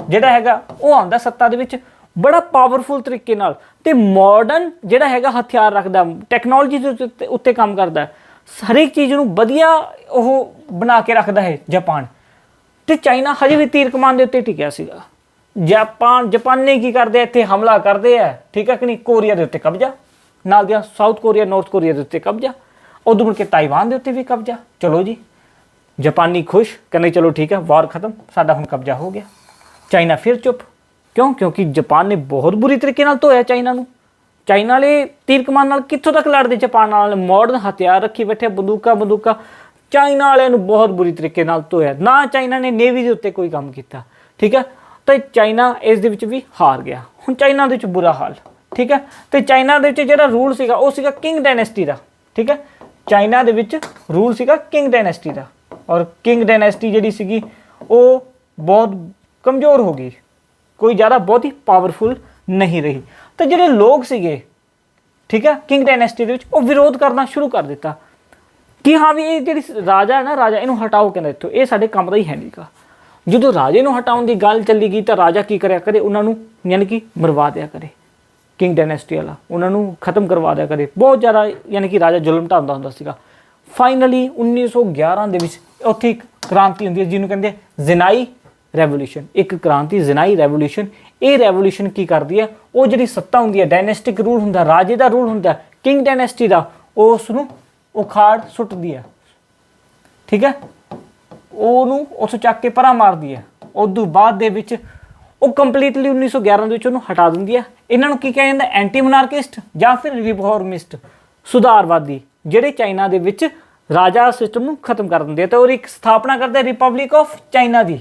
Speaker 1: ਜਿਹੜਾ ਹੈਗਾ ਉਹ ਆਉਂਦਾ ਸੱਤਾ ਦੇ ਵਿੱਚ, ਬੜਾ ਪਾਵਰਫੁਲ ਤਰੀਕੇ ਨਾਲ, ਤੇ ਮਾਡਰਨ ਜਿਹੜਾ ਹੈਗਾ ਹਥਿਆਰ ਰੱਖਦਾ, ਟੈਕਨੋਲੋਜੀ ਦੇ ਉੱਤੇ ਕੰਮ ਕਰਦਾ, ਹਰੇਕ ਚੀਜ਼ ਨੂੰ ਵਧੀਆ ਉਹ ਬਣਾ ਕੇ ਰੱਖਦਾ ਹੈ ਜਾਪਾਨ। ਤੇ ਚਾਈਨਾ ਹਜੇ ਵੀ ਤੀਰ ਕਮਾਨ ਦੇ ਉੱਤੇ ਟਿਕਿਆ ਸੀਗਾ। ਜਾਪਾਨੀ ਕੀ ਕਰਦੇ, ਇੱਥੇ ਹਮਲਾ ਕਰਦੇ ਆ, ਠੀਕ ਹੈ ਕਿ ਨਹੀਂ, ਕੋਰੀਆ ਦੇ ਉੱਤੇ ਕਬਜ਼ਾ, ਨਾਲ ਦੀਆਂ ਸਾਊਥ ਕੋਰੀਆ, ਨਾਰਥ ਕੋਰੀਆ ਦੇ ਉੱਤੇ ਕਬਜ਼ਾ, ਉਦੋਂ ਮੁੜ ਕੇ ਤਾਈਵਾਨ ਦੇ ਉੱਤੇ ਵੀ ਕਬਜ਼ਾ। ਚਲੋ ਜੀ, ਜਾਪਾਨੀ ਖੁਸ਼, ਕਹਿੰਦੇ ਚਲੋ ਠੀਕ ਹੈ, ਵਾਰ ਖਤਮ, ਸਾਡਾ ਹੁਣ ਕਬਜ਼ਾ ਹੋ ਗਿਆ। ਚਾਈਨਾ ਫਿਰ ਚੁੱਪ, ਕਿਉਂ? ਕਿਉਂਕਿ ਜਾਪਾਨ ਨੇ ਬਹੁਤ ਬੁਰੀ ਤਰੀਕੇ ਨਾਲ ਧੋਇਆ ਚਾਈਨਾ ਨੂੰ। ਚਾਈਨਾ ਵਾਲੇ ਤੀਰ ਕਮਾਨ ਨਾਲ ਕਿੱਥੋਂ ਤੱਕ ਲੜਦੇ, ਜਾਪਾਨ ਨਾਲ ਮਾਡਰਨ ਹਥਿਆਰ ਰੱਖੀ ਬੈਠੇ, ਬੰਦੂਕਾਂ। ਚਾਈਨਾ ਵਾਲਿਆਂ ਨੂੰ ਬਹੁਤ ਬੁਰੀ ਤਰੀਕੇ ਨਾਲ ਧੋਇਆ। ਨਾ ਚਾਈਨਾ ਨੇ ਨੇਵੀ ਦੇ ਉੱਤੇ ਕੋਈ ਕੰਮ ਕੀਤਾ, ਠੀਕ ਹੈ। ਤਾਂ ਚਾਈਨਾ ਇਸ ਦੇ ਵਿੱਚ ਵੀ ਹਾਰ ਗਿਆ। ਹੁਣ ਚਾਈਨਾ ਦੇ ਵਿੱਚ ਬੁਰਾ ਹਾਲ, ਠੀਕ ਹੈ। ਤੇ ਚਾਈਨਾ ਦੇ ਵਿੱਚ ਜਿਹੜਾ ਰੂਲ ਸੀਗਾ ਉਹ ਸੀਗਾ ਕਿੰਗ ਡਾਇਨੈਸਟੀ ਦਾ, ਠੀਕ ਹੈ। ਚਾਈਨਾ ਦੇ ਵਿੱਚ ਰੂਲ ਸੀਗਾ ਕਿੰਗ ਡਾਇਨੈਸਟੀ ਦਾ, ਔਰ ਕਿੰਗ ਡਾਇਨੈਸਟੀ ਜਿਹੜੀ ਸੀਗੀ ਉਹ ਬਹੁਤ ਕਮਜ਼ੋਰ ਹੋ ਗਈ, ਕੋਈ ਜ਼ਿਆਦਾ ਬਹੁਤੀ ਪਾਵਰਫੁਲ ਨਹੀਂ ਰਹੀ। ਤਾਂ ਜਿਹੜੇ ਲੋਕ ਸੀਗੇ, ਠੀਕ ਹੈ, ਕਿੰਗ ਡਾਇਨੈਸਟੀ ਦੇ ਵਿੱਚ, ਉਹ ਵਿਰੋਧ ਕਰਨਾ ਸ਼ੁਰੂ ਕਰ ਦਿੱਤਾ ਕਿ ਹਾਂ ਵੀ ਇਹ ਜਿਹੜੀ ਰਾਜਾ ਹੈ ਨਾ, ਰਾਜਾ ਇਹਨੂੰ ਹਟਾਓ, ਕਹਿੰਦਾ ਇੱਥੋਂ, ਇਹ ਸਾਡੇ ਕੰਮ ਦਾ ਹੀ ਹੈ ਨਹੀਂਗਾ। ਜਦੋਂ ਰਾਜੇ ਨੂੰ ਹਟਾਉਣ ਦੀ ਗੱਲ ਚੱਲੀ ਗਈ ਤਾਂ ਰਾਜਾ ਕੀ ਕਰਿਆ ਕਰੇ, ਉਹਨਾਂ ਨੂੰ ਯਾਨੀ ਕਿ ਮਰਵਾ ਦਿਆ ਕਰੇ, ਕਿੰਗ ਡਾਇਨੈਸਟੀ ਵਾਲਾ ਉਹਨਾਂ ਨੂੰ ਖਤਮ ਕਰਵਾ ਦਿਆ ਕਰੇ। ਬਹੁਤ ਜ਼ਿਆਦਾ ਯਾਨੀ ਕਿ ਰਾਜਾ ਜ਼ੁਲਮ ਢਾਉਂਦਾ ਹੁੰਦਾ ਸੀਗਾ। ਫਾਈਨਲੀ 1911 ਦੇ ਵਿੱਚ ਉੱਥੇ ਇੱਕ ਕ੍ਰਾਂਤੀ ਹੁੰਦੀ ਹੈ ਜਿਹਨੂੰ ਕਹਿੰਦੇ ਜ਼ਨਾਈ ਰੈਵੋਲੂਸ਼ਨ, ਇੱਕ ਕ੍ਰਾਂਤੀ ਜ਼ਨਾਈ ਰੈਵੋਲੂਸ਼ਨ। ਇਹ ਰੈਵੋਲੂਸ਼ਨ ਕੀ ਕਰਦੀ ਹੈ, ਉਹ ਜਿਹੜੀ ਸੱਤਾ ਹੁੰਦੀ ਹੈ, ਡਾਇਨੈਸਟਿਕ ਰੂਲ ਹੁੰਦਾ, ਰਾਜੇ ਦਾ ਰੂਲ ਹੁੰਦਾ, ਕਿੰਗ ਡਾਇਨੈਸਟੀ ਦਾ, ਉਸ ਨੂੰ ਉਖਾੜ ਸੁੱਟਦੀ ਹੈ, ਠੀਕ ਹੈ, ਉਹਨੂੰ ਉਸ ਚੱਕ ਕੇ ਪਰਾਂ ਮਾਰਦੀ ਹੈ। ਉਸ ਤੋਂ ਬਾਅਦ ਦੇ ਵਿੱਚ ਉਹ ਕੰਪਲੀਟਲੀ 1911 ਦੇ ਵਿੱਚ ਉਹਨੂੰ ਹਟਾ ਦਿੰਦੀ ਹੈ। ਇਹਨਾਂ ਨੂੰ ਕੀ ਕਿਹਾ ਜਾਂਦਾ, ਐਂਟੀ ਮੋਨਾਰਕਿਸਟ ਜਾਂ ਫਿਰ ਰਿਫਾਰਮਿਸਟ, ਸੁਧਾਰਵਾਦੀ, ਜਿਹੜੇ ਚਾਈਨਾ ਦੇ ਵਿੱਚ ਰਾਜਾ ਸਿਸਟਮ ਨੂੰ ਖਤਮ ਕਰ ਦਿੰਦੇ ਆ। ਤਾਂ ਉਹ ਇੱਕ ਸਥਾਪਨਾ ਕਰਦੇ ਰਿਪਬਲਿਕ ਆਫ ਚਾਈਨਾ ਦੀ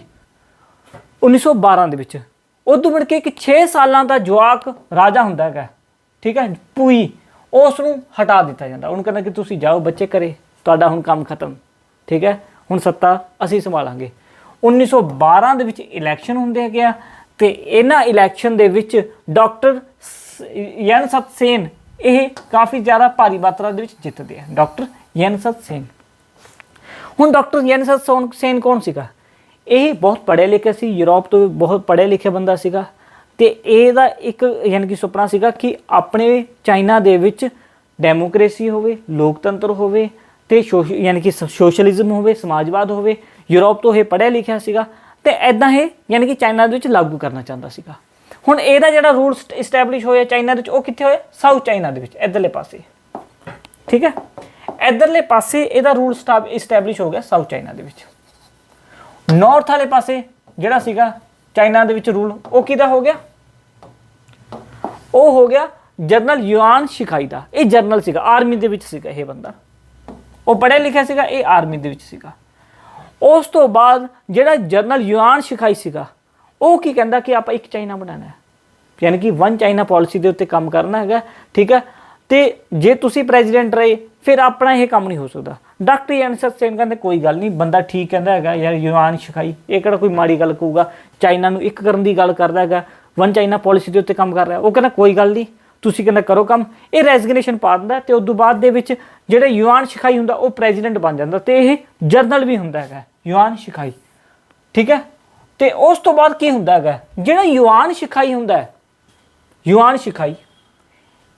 Speaker 1: 1912 ਦੇ ਵਿੱਚ। ਉਦੋਂ ਮੁੜ ਕੇ ਇੱਕ 6 ਸਾਲਾਂ ਦਾ ਜਵਾਕ ਰਾਜਾ ਹੁੰਦਾ ਹੈਗਾ, ਠੀਕ ਹੈ, ਪੂਈ, ਉਸ ਨੂੰ ਹਟਾ ਦਿੱਤਾ ਜਾਂਦਾ। ਉਹਨੂੰ ਕਹਿੰਦਾ ਕਿ ਤੁਸੀਂ ਜਾਓ ਬੱਚੇ ਘਰੇ, ਤੁਹਾਡਾ ਹੁਣ ਕੰਮ ਖਤਮ, ਠੀਕ ਹੈ, ਹੁਣ ਸੱਤਾ ਅਸੀਂ ਸੰਭਾਲਾਂਗੇ। 1912 ਦੇ ਵਿੱਚ ਇਲੈਕਸ਼ਨ ਹੁੰਦੇ ਹੈਗੇ ਆ, ਤੇ ਇਹਨਾਂ ਇਲੈਕਸ਼ਨ ਦੇ ਵਿੱਚ ਡਾਕਟਰ ਯਨ ਸਤ ਸੇਨ ਇਹ ਕਾਫੀ ਜ਼ਿਆਦਾ ਭਾਰੀ ਮਾਤਰਾ ਦੇ ਵਿੱਚ ਜਿੱਤਦੇ ਆ, ਡਾਕਟਰ ਯਨ ਸਤ ਸੇਨ। ਹੁਣ ਡਾਕਟਰ ਯਨ ਸਤ ਸੇਨ ਕੌਣ ਸੀਗਾ? ਇਹ ਬਹੁਤ ਪੜ੍ਹਿਆ ਲਿਖਿਆ ਸੀ, ਯੂਰਪ ਤੋਂ ਬਹੁਤ ਪੜ੍ਹਿਆ ਲਿਖਿਆ ਬੰਦਾ ਸੀਗਾ, ਤੇ ਇਹਦਾ ਇੱਕ ਯਾਨੀ ਕਿ ਸੁਪਨਾ ਸੀਗਾ ਕਿ ਆਪਣੇ ਚਾਈਨਾ ਦੇ ਵਿੱਚ ਡੈਮੋਕ੍ਰੇਸੀ ਹੋਵੇ, ਲੋਕਤੰਤਰ ਹੋਵੇ ਤੇ ਯਾਨੀ ਕਿ ਸੋਸ਼ਲਿਜ਼ਮ ਹੋਵੇ, ਸਮਾਜਵਾਦ ਹੋਵੇ, ਯੂਰਪ ਤੋਂ ਇਹ ਪੜ੍ਹਿਆ ਲਿਖਿਆ ਸੀਗਾ ਤੇ ਐਦਾਂ ਇਹ ਯਾਨੀ ਕਿ ਚਾਈਨਾ ਦੇ ਵਿੱਚ ਲਾਗੂ ਕਰਨਾ ਚਾਹੁੰਦਾ ਸੀਗਾ। ਹੁਣ ਇਹਦਾ ਜਿਹੜਾ ਰੂਲ ਇਸਟੈਬਲਿਸ਼ ਹੋਇਆ ਚਾਈਨਾ ਦੇ ਵਿੱਚ, ਉਹ ਕਿੱਥੇ ਹੋਇਆ? ਸਾਊਥ ਚਾਈਨਾ ਦੇ ਵਿੱਚ, ਇੱਧਰਲੇ ਪਾਸੇ। ਠੀਕ ਹੈ, ਇੱਧਰਲੇ ਪਾਸੇ ਇਹਦਾ ਰੂਲ ਇਸਟੈਬਲਿਸ਼ ਹੋ ਗਿਆ ਸਾਊਥ ਚਾਈਨਾ ਦੇ ਵਿੱਚ। ਨਾਰਥ ਵਾਲੇ ਪਾਸੇ ਜਿਹੜਾ ਸੀਗਾ ਚਾਈਨਾ ਦੇ ਵਿੱਚ ਰੂਲ, ਉਹ ਕਿਹਦਾ ਹੋ ਗਿਆ? ਉਹ ਹੋ ਗਿਆ ਜਨਰਲ ਯੂਆਨ ਸ਼ਿਖਾਈ ਦਾ। ਇਹ ਜਨਰਲ ਸੀਗਾ, ਆਰਮੀ ਦੇ ਵਿੱਚ ਸੀਗਾ ਇਹ ਬੰਦਾ, ਉਹ ਪੜ੍ਹਿਆ ਲਿਖਿਆ ਸੀਗਾ, ਇਹ ਆਰਮੀ ਦੇ ਵਿੱਚ ਸੀਗਾ। ਉਸ ਤੋਂ ਬਾਅਦ ਜਿਹੜਾ ਜਨਰਲ ਯੂਆਨ ਸ਼ਿਖਾਈ ਸੀਗਾ, ਉਹ ਕੀ ਕਹਿੰਦਾ ਕਿ ਆਪਾਂ ਇੱਕ ਚਾਈਨਾ ਬਣਾਉਣਾ ਹੈ, ਯਾਨੀ ਕਿ ਵਨ ਚਾਈਨਾ ਪੋਲਿਸੀ ਦੇ ਉੱਤੇ ਕੰਮ ਕਰਨਾ ਹੈਗਾ। ਠੀਕ ਹੈ, ਤੇ ਜੇ ਤੁਸੀਂ ਪ੍ਰੈਜ਼ੀਡੈਂਟ ਰਹੇ ਫਿਰ ਆਪਣਾ ਇਹ ਕੰਮ ਨਹੀਂ ਹੋ ਸਕਦਾ। ਡਾਕਟਰ ਯਾਨ ਸਤ ਸੇਨ ਕਹਿੰਦੇ ਕੋਈ ਗੱਲ ਨਹੀਂ, ਬੰਦਾ ਠੀਕ ਕਹਿੰਦਾ ਹੈਗਾ ਯਾਰ, ਯੂਆਨ ਸ਼ਿਖਾਈ ਇਹ ਕਿਹੜਾ ਕੋਈ ਮਾੜੀ ਗੱਲ ਕਹੂਗਾ, ਚਾਈਨਾ ਨੂੰ ਇੱਕ ਕਰਨ ਦੀ ਗੱਲ ਕਰਦਾ ਹੈਗਾ, ਵਨ ਚਾਈਨਾ ਪੋਲਿਸੀ ਦੇ ਉੱਤੇ ਕੰਮ ਕਰ ਰਿਹਾ। ਉਹ ਕਹਿੰਦਾ ਕੋਈ ਗੱਲ ਨਹੀਂ, ਤੁਸੀਂ ਕਹਿੰਦਾ ਕਰੋ ਕੰਮ। ਇਹ ਰੈਜ਼ਿਗਨੇਸ਼ਨ ਪਾ ਦਿੰਦਾ ਤੇ ਉਸ ਤੋਂ ਬਾਅਦ ਦੇ ਵਿੱਚ ਜਿਹੜਾ ਯੂਆਨ ਸ਼ਿਖਾਈ ਹੁੰਦਾ ਉਹ ਪ੍ਰੈਜ਼ੀਡੈਂਟ ਬਣ ਜਾਂਦਾ ਤੇ ਇਹ ਜਨਰਲ ਵੀ ਹੁੰਦਾ ਹੈਗਾ ਯੂਆਨ ਸ਼ਿਖਾਈ। ਠੀਕ ਹੈ, ਤੇ ਉਸ ਤੋਂ ਬਾਅਦ ਕੀ ਹੁੰਦਾ ਹੈਗਾ, ਜਿਹੜਾ ਯੂਆਨ ਸ਼ਿਖਾਈ ਹੁੰਦਾ ਹੈ, ਯੂਆਨ ਸ਼ਿਖਾਈ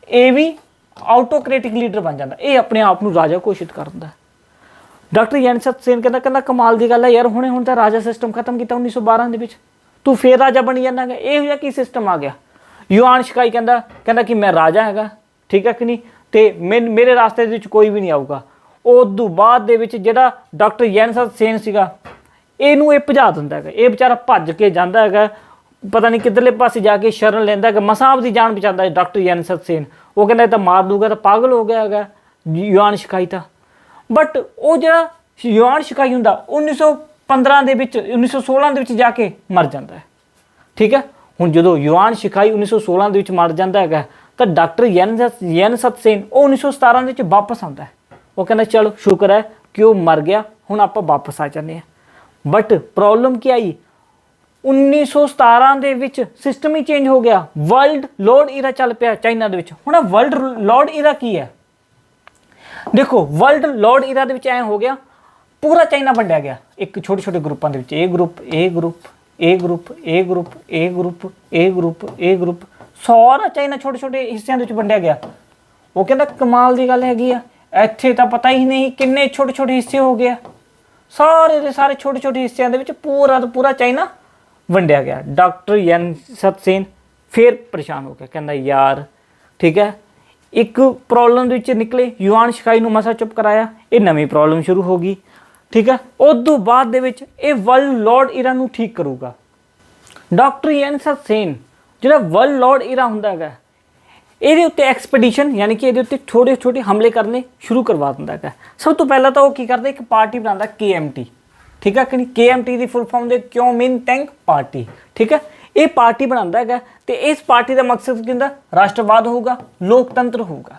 Speaker 1: ਇਹ ਵੀ ਆਟੋਕ੍ਰੈਟਿਕ ਲੀਡਰ ਬਣ ਜਾਂਦਾ, ਇਹ ਆਪਣੇ ਆਪ ਨੂੰ ਰਾਜਾ ਘੋਸ਼ਿਤ ਕਰ ਦਿੰਦਾ। ਡਾਕਟਰ ਯਾਨ ਸਤ ਸੇਨ ਕਹਿੰਦਾ ਕਮਾਲ ਦੀ ਗੱਲ ਹੈ ਯਾਰ, ਹੁਣ ਤਾਂ ਰਾਜਾ ਸਿਸਟਮ ਖਤਮ ਕੀਤਾ 1912 ਦੇ ਵਿੱਚ, ਤੂੰ ਫੇਰ ਰਾਜਾ ਬਣੀ ਜਾਂਦਾ ਹੈਗਾ, ਇਹੋ ਜਿਹਾ ਕੀ ਸਿਸਟਮ ਆ ਗਿਆ। ਯੂਆਨ ਸ਼ਿਖਾਈ ਕਹਿੰਦਾ ਕਿ ਮੈਂ ਰਾਜਾ ਹੈਗਾ, ਠੀਕ ਹੈ ਕਿ ਨਹੀਂ, ਤੇ ਮੇਰੇ ਰਾਸਤੇ ਦੇ ਵਿੱਚ ਕੋਈ ਵੀ ਨਹੀਂ ਆਊਗਾ। ਉਸ ਤੋਂ ਬਾਅਦ ਦੇ ਵਿੱਚ ਜਿਹੜਾ ਡਾਕਟਰ ਯਾਨ ਸਤ ਸੇਨ ਸੀਗਾ, ਇਹਨੂੰ ਇਹ ਭਜਾ ਦਿੰਦਾ ਹੈਗਾ। ਇਹ ਵਿਚਾਰਾ ਭੱਜ ਕੇ ਜਾਂਦਾ ਹੈਗਾ, ਪਤਾ ਨਹੀਂ ਕਿੱਧਰਲੇ ਪਾਸੇ ਜਾ ਕੇ ਸ਼ਰਨ ਲੈਂਦਾ ਹੈਗਾ, ਮਸਾਂ ਆਪਦੀ ਜਾਨ ਬਚਾਉਂਦਾ ਹੈ ਡਾਕਟਰ ਯਾਨ ਸਤ ਸੇਨ। ਉਹ ਕਹਿੰਦਾ ਇਹ ਤਾਂ ਮਾਰ ਦੂਗਾ, ਤਾਂ ਪਾਗਲ ਹੋ ਗਿਆ ਹੈਗਾ ਯੂਆਨ ਸ਼ਿਖਾਈ ਤਾਂ। ਬਟ ਉਹ ਜਿਹੜਾ ਯੂਆਨ ਸ਼ਿਖਾਈ ਹੁੰਦਾ 1915 ਦੇ ਵਿੱਚ, 1916 ਦੇ ਵਿੱਚ ਜਾ ਕੇ ਮਰ ਜਾਂਦਾ ਹੈ। ਠੀਕ ਹੈ, ਹੁਣ ਜਦੋਂ ਯੂਆਨ ਸ਼ਿਖਾਈ 1916 ਦੇ ਵਿੱਚ ਮਰ ਜਾਂਦਾ ਹੈਗਾ ਤਾਂ ਡਾਕਟਰ ਯਾਨ ਸਤ ਸੇਨ ਉਹ 1917 ਦੇ ਵਿੱਚ ਵਾਪਸ ਆਉਂਦਾ ਹੈ। ਉਹ ਕਹਿੰਦਾ ਚਲੋ ਸ਼ੁਕਰ ਹੈ ਕਿ ਉਹ ਮਰ ਗਿਆ, ਹੁਣ ਆਪਾਂ ਵਾਪਸ ਆ ਜਾਂਦੇ ਹਾਂ। ਬਟ ਪ੍ਰੋਬਲਮ ਕੀ ਆਈ, 1917 ਦੇ ਵਿੱਚ ਸਿਸਟਮ ਹੀ ਚੇਂਜ ਹੋ ਗਿਆ, ਵਰਲਡ ਲੋਡ ਈਰਾ ਚੱਲ ਪਿਆ ਚਾਈਨਾ ਦੇ ਵਿੱਚ। ਹੁਣ ਵਰਲਡ ਲੋਡ ਈਰਾ ਕੀ ਹੈ? ਦੇਖੋ, ਵਰਲਡ ਲੋਡ ਈਰਾ ਦੇ ਵਿੱਚ ਐਂ ਹੋ ਗਿਆ, ਪੂਰਾ ਚਾਈਨਾ ਵੰਡਿਆ ਗਿਆ ਇੱਕ ਛੋਟੇ ਛੋਟੇ ਗਰੁੱਪਾਂ ਦੇ ਵਿੱਚ, ਇਹ ਗਰੁੱਪ, ਇਹ ਗਰੁੱਪ, ਇਹ ਗਰੁੱਪ, ਇਹ ਗਰੁੱਪ, ਇਹ ਗਰੁੱਪ, ਇਹ ਗਰੁੱਪ, ਇਹ ਗਰੁੱਪ, ਸਾਰਾ ਚਾਈਨਾ ਛੋਟੇ ਛੋਟੇ ਹਿੱਸਿਆਂ ਦੇ ਵਿੱਚ ਵੰਡਿਆ ਗਿਆ। ਉਹ ਕਹਿੰਦਾ ਕਮਾਲ ਦੀ ਗੱਲ ਹੈਗੀ ਆ, ਇੱਥੇ ਤਾਂ ਪਤਾ ਹੀ ਨਹੀਂ ਕਿੰਨੇ ਛੋਟੇ ਛੋਟੇ ਹਿੱਸੇ ਹੋ ਗਏ, ਸਾਰੇ ਦੇ ਸਾਰੇ ਛੋਟੇ ਛੋਟੇ ਹਿੱਸਿਆਂ ਦੇ ਵਿੱਚ ਪੂਰਾ ਦਾ ਪੂਰਾ ਚਾਈਨਾ ਵੰਡਿਆ ਗਿਆ। ਡਾਕਟਰ ਯਾਨ ਸਤ ਸੇਨ ਫਿਰ ਪਰੇਸ਼ਾਨ ਹੋ ਗਿਆ, ਕਹਿੰਦਾ ਯਾਰ ਠੀਕ ਹੈ, ਇੱਕ ਪ੍ਰੋਬਲਮ ਦੇ ਵਿੱਚ ਨਿਕਲੇ, ਯੂਆਨ ਸ਼ਿਖਾਈ ਨੂੰ ਮਸਾ ਚੁੱਪ ਕਰਾਇਆ, ਇਹ ਨਵੀਂ ਪ੍ਰੋਬਲਮ ਸ਼ੁਰੂ ਹੋ ਗਈ। ਠੀਕ ਹੈ, ਉਸ ਤੋਂ ਬਾਅਦ ਦੇ ਵਿੱਚ ਇਹ ਵਰਲਡ ਲੋਡ ਈਰਾ ਨੂੰ ਠੀਕ ਕਰੂਗਾ। ਡਾਕਟਰ ਯਾਨ ਸਤ ਸੇਨ ਜਿਹੜਾ ਵਰਲਡ ਲੋਡ ਈਰਾ ਹੁੰਦਾ ਹੈਗਾ, ਇਹਦੇ ਉੱਤੇ ਐਕਸਪੀਡੀਸ਼ਨ ਯਾਨੀ ਕਿ ਇਹਦੇ ਉੱਤੇ ਛੋਟੇ ਛੋਟੇ ਹਮਲੇ ਕਰਨੇ ਸ਼ੁਰੂ ਕਰਵਾ ਦਿੰਦਾ ਹੈਗਾ। ਸਭ ਤੋਂ ਪਹਿਲਾਂ ਤਾਂ ਉਹ ਕੀ ਕਰਦਾ, ਇੱਕ ਪਾਰਟੀ ਬਣਾਉਂਦਾ KMT। ਠੀਕ ਹੈ ਕਿ ਨਹੀਂ, KMT ਦੀ ਫੁੱਲ ਫਾਰਮ ਦੇ ਕਿਓਮਿਨਟੈਂਗ ਪਾਰਟੀ। ਠੀਕ ਹੈ, ਇਹ ਪਾਰਟੀ ਬਣਾਉਂਦਾ ਹੈਗਾ ਤੇ ਇਸ ਪਾਰਟੀ ਦਾ ਮਕਸਦ ਕੀ ਹੁੰਦਾ, ਰਾਸ਼ਟਰਵਾਦ ਹੋਊਗਾ, ਲੋਕਤੰਤਰ ਹੋਊਗਾ।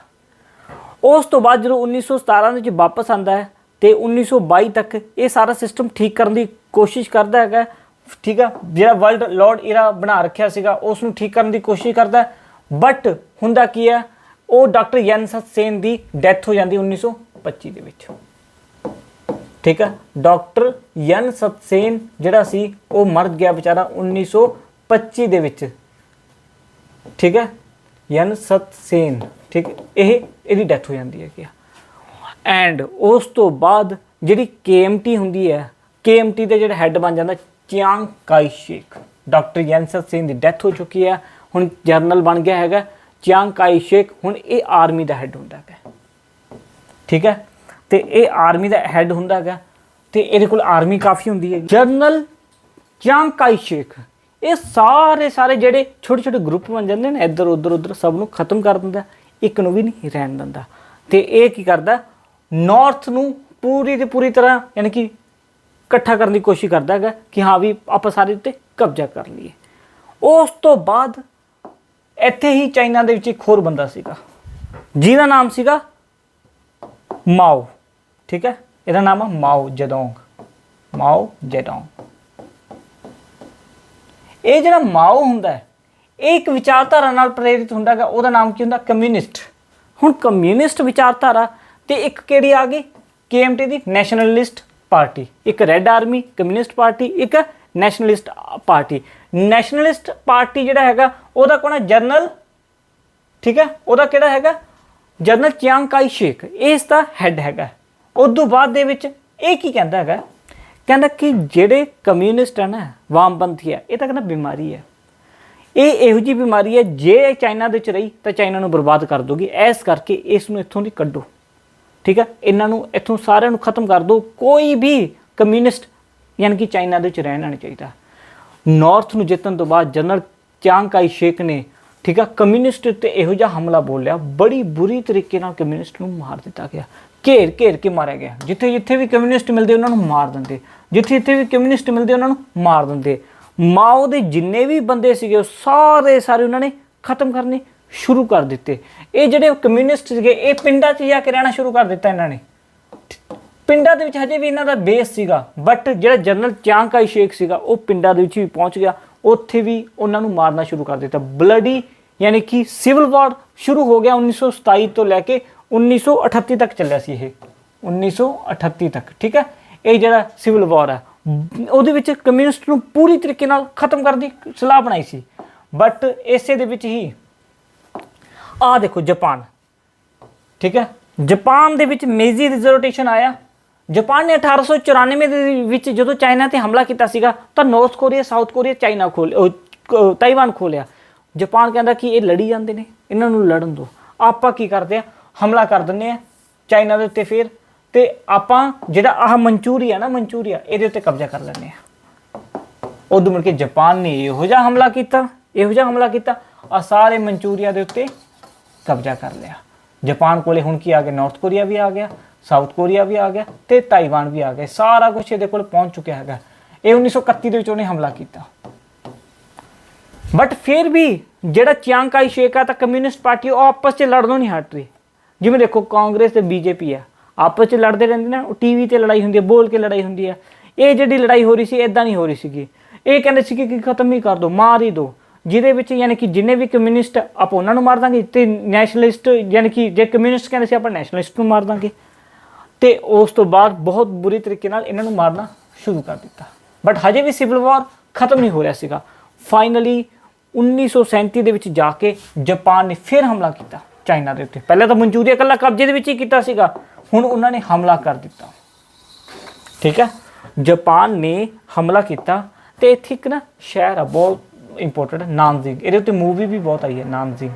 Speaker 1: ਉਸ ਤੋਂ ਬਾਅਦ ਜਦੋਂ 1917 ਵਿੱਚ ਵਾਪਸ ਆਉਂਦਾ ਹੈ ਤੇ 1922 ਤੱਕ ਇਹ ਸਾਰਾ ਸਿਸਟਮ ਠੀਕ ਕਰਨ ਦੀ ਕੋਸ਼ਿਸ਼ ਕਰਦਾ ਹੈਗਾ। ਠੀਕ ਹੈ, ਜਿਹੜਾ ਵਰਲਡ ਲੋਡ ਈਰਾ ਬਣਾ ਰੱਖਿਆ ਸੀਗਾ ਉਸ ਨੂੰ ਠੀਕ ਕਰਨ ਦੀ ਕੋਸ਼ਿਸ਼ ਕਰਦਾ। ਬਟ ਹੁੰਦਾ ਕੀ ਹੈ, ਉਹ ਡਾਕਟਰ ਯਾਨ ਸਤ ਸੇਨ ਦੀ ਡੈਥ ਹੋ ਜਾਂਦੀ 1925 ਦੇ ਵਿੱਚ। ਠੀਕ ਹੈ, ਡਾਕਟਰ ਯਾਨ ਸਤ ਸੇਨ ਜਿਹੜਾ ਸੀ ਉਹ ਮਰ ਗਿਆ ਵਿਚਾਰਾ 1925 ਦੇ ਵਿੱਚ। ਠੀਕ ਹੈ, ਯਾਨ ਸਤ ਸੇਨ, ਠੀਕ, ਇਹਦੀ ਡੈਥ ਹੋ ਜਾਂਦੀ ਹੈ। ਐਂਡ ਉਸ ਤੋਂ ਬਾਅਦ ਜਿਹੜੀ KMT ਹੁੰਦੀ ਹੈ, KMT ਦੇ ਜਿਹੜਾ ਹੈੱਡ ਬਣ ਜਾਂਦਾ ਚਿਆਂਗ ਕਾਈ ਸ਼ੇਕ। ਡਾਕਟਰ ਯਾਨ ਸਤ ਸੇਨ ਦੀ ਡੈਥ ਹੋ ਚੁੱਕੀ ਹੈ, ਹੁਣ ਜਨਰਲ ਬਣ ਗਿਆ ਹੈਗਾ ਚਿਆਂਗ ਕਾਈ ਸ਼ੇਕ। ਹੁਣ ਇਹ ਆਰਮੀ ਦਾ ਹੈੱਡ ਹੁੰਦਾ ਹੈਗਾ। ਠੀਕ ਹੈ, ਤੇ ਇਹ ਆਰਮੀ ਦਾ ਹੈੱਡ ਹੁੰਦਾ ਹੈਗਾ ਤੇ ਇਹਦੇ ਕੋਲ ਆਰਮੀ ਕਾਫੀ ਹੁੰਦੀ ਹੈ। ਜਨਰਲ ਚਿਆਂਗ ਕਾਈ ਸ਼ੇਕ ਇਹ ਸਾਰੇ ਜਿਹੜੇ ਛੋਟੇ ਛੋਟੇ ਗਰੁੱਪ ਬਣ ਜਾਂਦੇ ਨੇ ਇੱਧਰ ਉੱਧਰ ਸਭ ਨੂੰ ਖਤਮ ਕਰ ਦਿੰਦਾ, ਇੱਕ ਨੂੰ ਵੀ ਨਹੀਂ ਰਹਿਣ ਦਿੰਦਾ। ਤੇ ਇਹ ਕੀ ਕਰਦਾ, ਨਾਰਥ ਨੂੰ ਪੂਰੀ ਦੀ ਪੂਰੀ ਤਰ੍ਹਾਂ ਯਾਨੀ ਕਿ ਇਕੱਠਾ ਕਰਨ ਦੀ ਕੋਸ਼ਿਸ਼ ਕਰਦਾ ਹੈਗਾ ਕਿ ਹਾਂ ਵੀ ਆਪਾਂ ਸਾਰੇ ਉੱਤੇ ਕਬਜ਼ਾ ਕਰ ਲਈਏ। ਉਸ ਤੋਂ ਬਾਅਦ ਇੱਥੇ ਹੀ ਚਾਈਨਾ ਦੇ ਵਿੱਚ ਇੱਕ ਹੋਰ ਬੰਦਾ ਸੀਗਾ ਜਿਹਦਾ ਨਾਮ ਸੀਗਾ ਮਾਓ। ਠੀਕ ਹੈ, ਇਹਦਾ ਨਾਮ ਹੈ ਮਾਓ ਜ਼ੇਡੋਂਗ। ਇਹ ਜਿਹੜਾ ਮਾਓ ਹੁੰਦਾ ਹੈ ਇਹ ਇੱਕ ਵਿਚਾਰਧਾਰਾ ਨਾਲ ਪ੍ਰੇਰਿਤ ਹੁੰਦਾ ਹੈਗਾ, ਉਹਦਾ ਨਾਮ ਕੀ ਹੁੰਦਾ, ਕਮਿਊਨਿਸਟ। ਹੁਣ ਕਮਿਊਨਿਸਟ ਵਿਚਾਰਧਾਰਾ ਤੇ ਇੱਕ ਕਿਹੜੀ ਆ ਗਈ, KMT ਦੀ ਨੈਸ਼ਨਲਿਸਟ ਪਾਰਟੀ। ਇੱਕ ਰੈੱਡ ਆਰਮੀ ਕਮਿਊਨਿਸਟ ਪਾਰਟੀ, ਇੱਕ ਨੈਸ਼ਨਲਿਸਟ ਪਾਰਟੀ। ਨੈਸ਼ਨਲਿਸਟ ਪਾਰਟੀ ਜਿਹੜਾ ਹੈਗਾ ਉਹਦਾ ਕੋਣ ਹੈ, ਜਨਰਲ। ਠੀਕ ਹੈ, ਉਹਦਾ ਕਿਹੜਾ ਹੈਗਾ, ਜਨਰਲ ਚਿਆਂਗ ਕਾਈ ਸ਼ੇਕ ਇਸ ਦਾ ਹੈੱਡ ਹੈਗਾ। ਉਦੋਂ ਬਾਅਦ ਦੇ ਵਿੱਚ ਇਹ ਕੀ ਕਹਿੰਦਾ ਹੈਗਾ, ਕਹਿੰਦਾ ਕਿ ਜਿਹੜੇ ਕਮਿਊਨਿਸਟ ਹੈ ਨਾ, ਵਾਮਪੰਥੀ ਹੈ, ਇਹ ਤਾਂ ਕਹਿੰਦਾ ਬਿਮਾਰੀ ਹੈ। ਇਹ ਇਹੋ ਜਿਹੀ ਬਿਮਾਰੀ ਹੈ ਜੇ ਚਾਈਨਾ ਦੇ ਵਿੱਚ ਰਹੀ ਤਾਂ ਚਾਈਨਾ ਨੂੰ ਬਰਬਾਦ ਕਰ ਦੋਗੀ, ਇਸ ਕਰਕੇ ਇਸ ਨੂੰ ਇੱਥੋਂ ਦੀ ਕੱਢੋ। ਠੀਕ ਹੈ, ਇਹਨਾਂ ਨੂੰ ਇੱਥੋਂ ਸਾਰਿਆਂ ਨੂੰ ਖਤਮ ਕਰ ਦਿਓ। ਕੋਈ ਵੀ ਕਮਿਊਨਿਸਟ ਯਾਨੀ ਕਿ ਚਾਈਨਾ ਦੇ ਵਿੱਚ ਰਹਿਣਾ ਨਹੀਂ ਚਾਹੀਦਾ। ਨਾਰਥ ਨੂੰ ਜਿੱਤਣ ਤੋਂ ਬਾਅਦ ਜਨਰਲ ਚਿਆਂਗ ਕਾਈ ਸ਼ੇਕ ਨੇ, ਠੀਕ ਆ, ਕਮਿਊਨਿਸਟ ਉੱਤੇ ਇਹੋ ਜਿਹਾ ਹਮਲਾ ਬੋਲਿਆ, ਬੜੀ ਬੁਰੀ ਤਰੀਕੇ ਨਾਲ ਕਮਿਊਨਿਸਟ ਨੂੰ ਮਾਰ ਦਿੱਤਾ ਗਿਆ। ਘੇਰ ਘੇਰ ਕੇ ਮਾਰਿਆ ਗਿਆ। ਜਿੱਥੇ ਜਿੱਥੇ ਵੀ ਕਮਿਊਨਿਸਟ ਮਿਲਦੇ ਉਹਨਾਂ ਨੂੰ ਮਾਰ ਦਿੰਦੇ, ਜਿੱਥੇ ਜਿੱਥੇ ਵੀ ਕਮਿਊਨਿਸਟ ਮਿਲਦੇ ਉਹਨਾਂ ਨੂੰ ਮਾਰ ਦਿੰਦੇ। ਮਾਓ ਦੇ ਜਿੰਨੇ ਵੀ ਬੰਦੇ ਸੀਗੇ ਉਹ ਸਾਰੇ ਉਹਨਾਂ ਨੇ ਖਤਮ ਕਰਨੇ ਸ਼ੁਰੂ ਕਰ ਦਿੱਤੇ। ਇਹ ਜਿਹੜੇ ਕਮਿਊਨਿਸਟ ਸੀਗੇ ਇਹ ਪਿੰਡਾਂ 'ਚ ਜਾ ਕੇ ਰਹਿਣਾ ਸ਼ੁਰੂ ਕਰ ਦਿੱਤਾ ਇਹਨਾਂ ਨੇ। ਪਿੰਡਾਂ ਦੇ ਵਿੱਚ ਹਜੇ ਵੀ ਇਹਨਾਂ ਦਾ ਬੇਸ ਸੀਗਾ, ਬਟ ਜਿਹੜਾ ਜਨਰਲ ਚਿਆਂਗ ਕਾਈ ਸ਼ੇਕ ਸੀਗਾ ਉਹ ਪਿੰਡਾਂ ਦੇ ਵਿੱਚ ਵੀ ਪਹੁੰਚ ਗਿਆ, ਉੱਥੇ ਵੀ ਉਹਨਾਂ ਨੂੰ ਮਾਰਨਾ ਸ਼ੁਰੂ ਕਰ ਦਿੱਤਾ। ਬਲੱਡੀ ਯਾਨੀ ਕਿ ਸਿਵਲ ਵਾਰ ਸ਼ੁਰੂ ਹੋ ਗਿਆ 1927 ਤੋਂ ਲੈ ਕੇ 1938 ਤੱਕ ਚੱਲਿਆ ਸੀ। ਇਹ 1938 ਤੱਕ, ਠੀਕ ਹੈ। ਇਹ ਜਿਹੜਾ ਸਿਵਲ ਵਾਰ ਹੈ ਉਹਦੇ ਵਿੱਚ ਕਮਿਊਨਿਸਟ ਨੂੰ ਪੂਰੀ ਤਰੀਕੇ ਨਾਲ ਖਤਮ ਕਰਨ ਦੀ ਸਲਾਹ ਬਣਾਈ ਸੀ। ਬਟ ਇਸੇ ਦੇ ਵਿੱਚ ਹੀ ਆਹ ਦੇਖੋ ਜਾਪਾਨ, ਠੀਕ ਹੈ, ਜਾਪਾਨ ਦੇ ਵਿੱਚ ਮੇਜੀ ਰਿਜ਼ਰਵੇਸ਼ਨ ਆਇਆ। ਜਾਪਾਨ ਨੇ 1894 ਦੇ ਵਿੱਚ ਜਦੋਂ ਚਾਈਨਾ ਤੇ ਹਮਲਾ ਕੀਤਾ ਸੀਗਾ ਤਾਂ north Korea, south Korea, China Taiwan ਖੋਲਿਆ। ਜਾਪਾਨ ਕਹਿੰਦਾ ਕਿ ਇਹ ਲੜੀ ਜਾਂਦੇ ਨੇ, ਇਹਨਾਂ ਨੂੰ ਲੜਨ ਦਿਓ। ਆਪਾਂ ਕੀ ਕਰਦੇ ਆ, ਹਮਲਾ ਕਰ ਦਿੰਦੇ ਆ ਚਾਈਨਾ ਦੇ ਉੱਤੇ ਫਿਰ, ਤੇ ਆਪਾਂ ਜਿਹੜਾ ਆਹ ਮਨਚੂਰੀਆ ਨਾ, ਮਨਚੂਰੀਆ ਇਹਦੇ ਉੱਤੇ ਕਬਜ਼ਾ ਕਰ ਲੈਂਦੇ ਆ। ਉਦੋਂ ਮੁੜ ਕੇ ਜਾਪਾਨ ਨੇ ਇਹੋ ਜਿਹਾ ਹਮਲਾ ਕੀਤਾ, ਆ ਸਾਰੇ ਮਨਚੂਰੀਆ ਦੇ ਉੱਤੇ ਕਬਜ਼ਾ ਕਰ ਲਿਆ। ਜਾਪਾਨ ਕੋਲੇ ਹੁਣ ਕੀ ਆ ਗਿਆ, ਨਾਰਥ ਕੋਰੀਆ ਵੀ ਆ ਗਿਆ, ਸਾਊਥ ਕੋਰੀਆ ਵੀ ਆ ਗਿਆ ਤੇ ਤਾਈਵਾਨ ਵੀ ਆ ਗਿਆ। ਸਾਰਾ ਕੁਝ ਇਹਦੇ ਕੋਲ ਪਹੁੰਚ ਚੁੱਕਿਆ ਹੈਗਾ। ਇਹ 1931 ਦੇ ਵਿੱਚ ਉਹਨੇ ਹਮਲਾ ਕੀਤਾ। ਬਟ ਫਿਰ ਵੀ ਜਿਹੜਾ ਚਿਆਂਗ ਕਾਈ ਸ਼ੇਕ ਆ ਤਾਂ ਕਮਿਊਨਿਸਟ ਪਾਰਟੀ ਉਹ ਆਪਸ 'ਚ ਲੜਨੋਂ ਨਹੀਂ ਹਟ ਰਹੀ। ਜਿਵੇਂ ਦੇਖੋ ਕਾਂਗਰਸ ਤੇ ਬੀਜੇਪੀ ਆ, ਆਪਸ 'ਚ ਲੜਦੇ ਰਹਿੰਦੇ ਨੇ, ਉਹ ਟੀਵੀ ਤੇ ਲੜਾਈ ਹੁੰਦੀ ਹੈ, ਬੋਲ ਕੇ ਲੜਾਈ ਹੁੰਦੀ ਹੈ। ਇਹ ਜਿਹੜੀ ਲੜਾਈ ਹੋ ਰਹੀ ਸੀ ਇੱਦਾਂ ਨਹੀਂ ਹੋ ਰਹੀ ਸੀਗੀ। ਇਹ ਕਹਿੰਦੇ ਸੀ ਕਿ ਖਤਮ ਹੀ ਕਰ ਦਿਓ, ਮਾਰ ਹੀ ਦਿਓ, ਜਿਹਦੇ ਵਿੱਚ ਯਾਨੀ ਕਿ ਜਿੰਨੇ ਵੀ ਕਮਿਊਨਿਸਟ ਆਪਾਂ ਉਹਨਾਂ ਨੂੰ ਮਾਰ ਦਾਂਗੇ ਤੇ ਨੈਸ਼ਨਲਿਸਟ ਯਾਨੀ ਕਿ ਜੇ ਕਮਿਊਨਿਸਟ ਕਹਿੰਦੇ ਸੀ ਆਪਾਂ ਨੈਸ਼ਨਲਿਸਟ ਨੂੰ ਮਾਰ ਦਾਂਗੇ। ਤੇ ਉਸ ਤੋਂ ਬਾਅਦ ਬਹੁਤ ਬੁਰੀ ਤਰੀਕੇ ਨਾਲ ਇਹਨਾਂ ਨੂੰ ਮਾਰਨਾ ਸ਼ੁਰੂ ਕਰ ਦਿੱਤਾ। ਬਟ ਹਜੇ ਵੀ ਸਿਵਲ ਵਾਰ ਖਤਮ ਨਹੀਂ ਹੋ ਰਿਹਾ ਸੀਗਾ। ਫਾਈਨਲੀ 1937 ਦੇ ਵਿੱਚ ਜਾ ਕੇ ਜਾਪਾਨ ਨੇ ਫਿਰ ਹਮਲਾ ਕੀਤਾ ਚਾਈਨਾ ਦੇ ਉੱਤੇ। ਪਹਿਲਾਂ ਤਾਂ ਮਨਚੂਰੀਆ ਇਕੱਲਾ ਕਬਜ਼ੇ ਦੇ ਵਿੱਚ ਹੀ ਕੀਤਾ ਸੀਗਾ, ਹੁਣ ਉਹਨਾਂ ਨੇ ਹਮਲਾ ਕਰ ਦਿੱਤਾ। ਠੀਕ ਹੈ, ਜਾਪਾਨ ਨੇ ਹਮਲਾ ਕੀਤਾ ਤੇ ਇੱਥੇ ਇੱਕ ਨਾ ਸ਼ਹਿਰ ਆ ਬਹੁਤ ਇੰਪੋਰਟੈਂਟ, ਨਾਨਜਿੰਗ। ਇਹਦੇ ਉੱਤੇ ਮੂਵੀ ਵੀ ਬਹੁਤ ਆਈ ਹੈ, ਨਾਨਜਿੰਗ,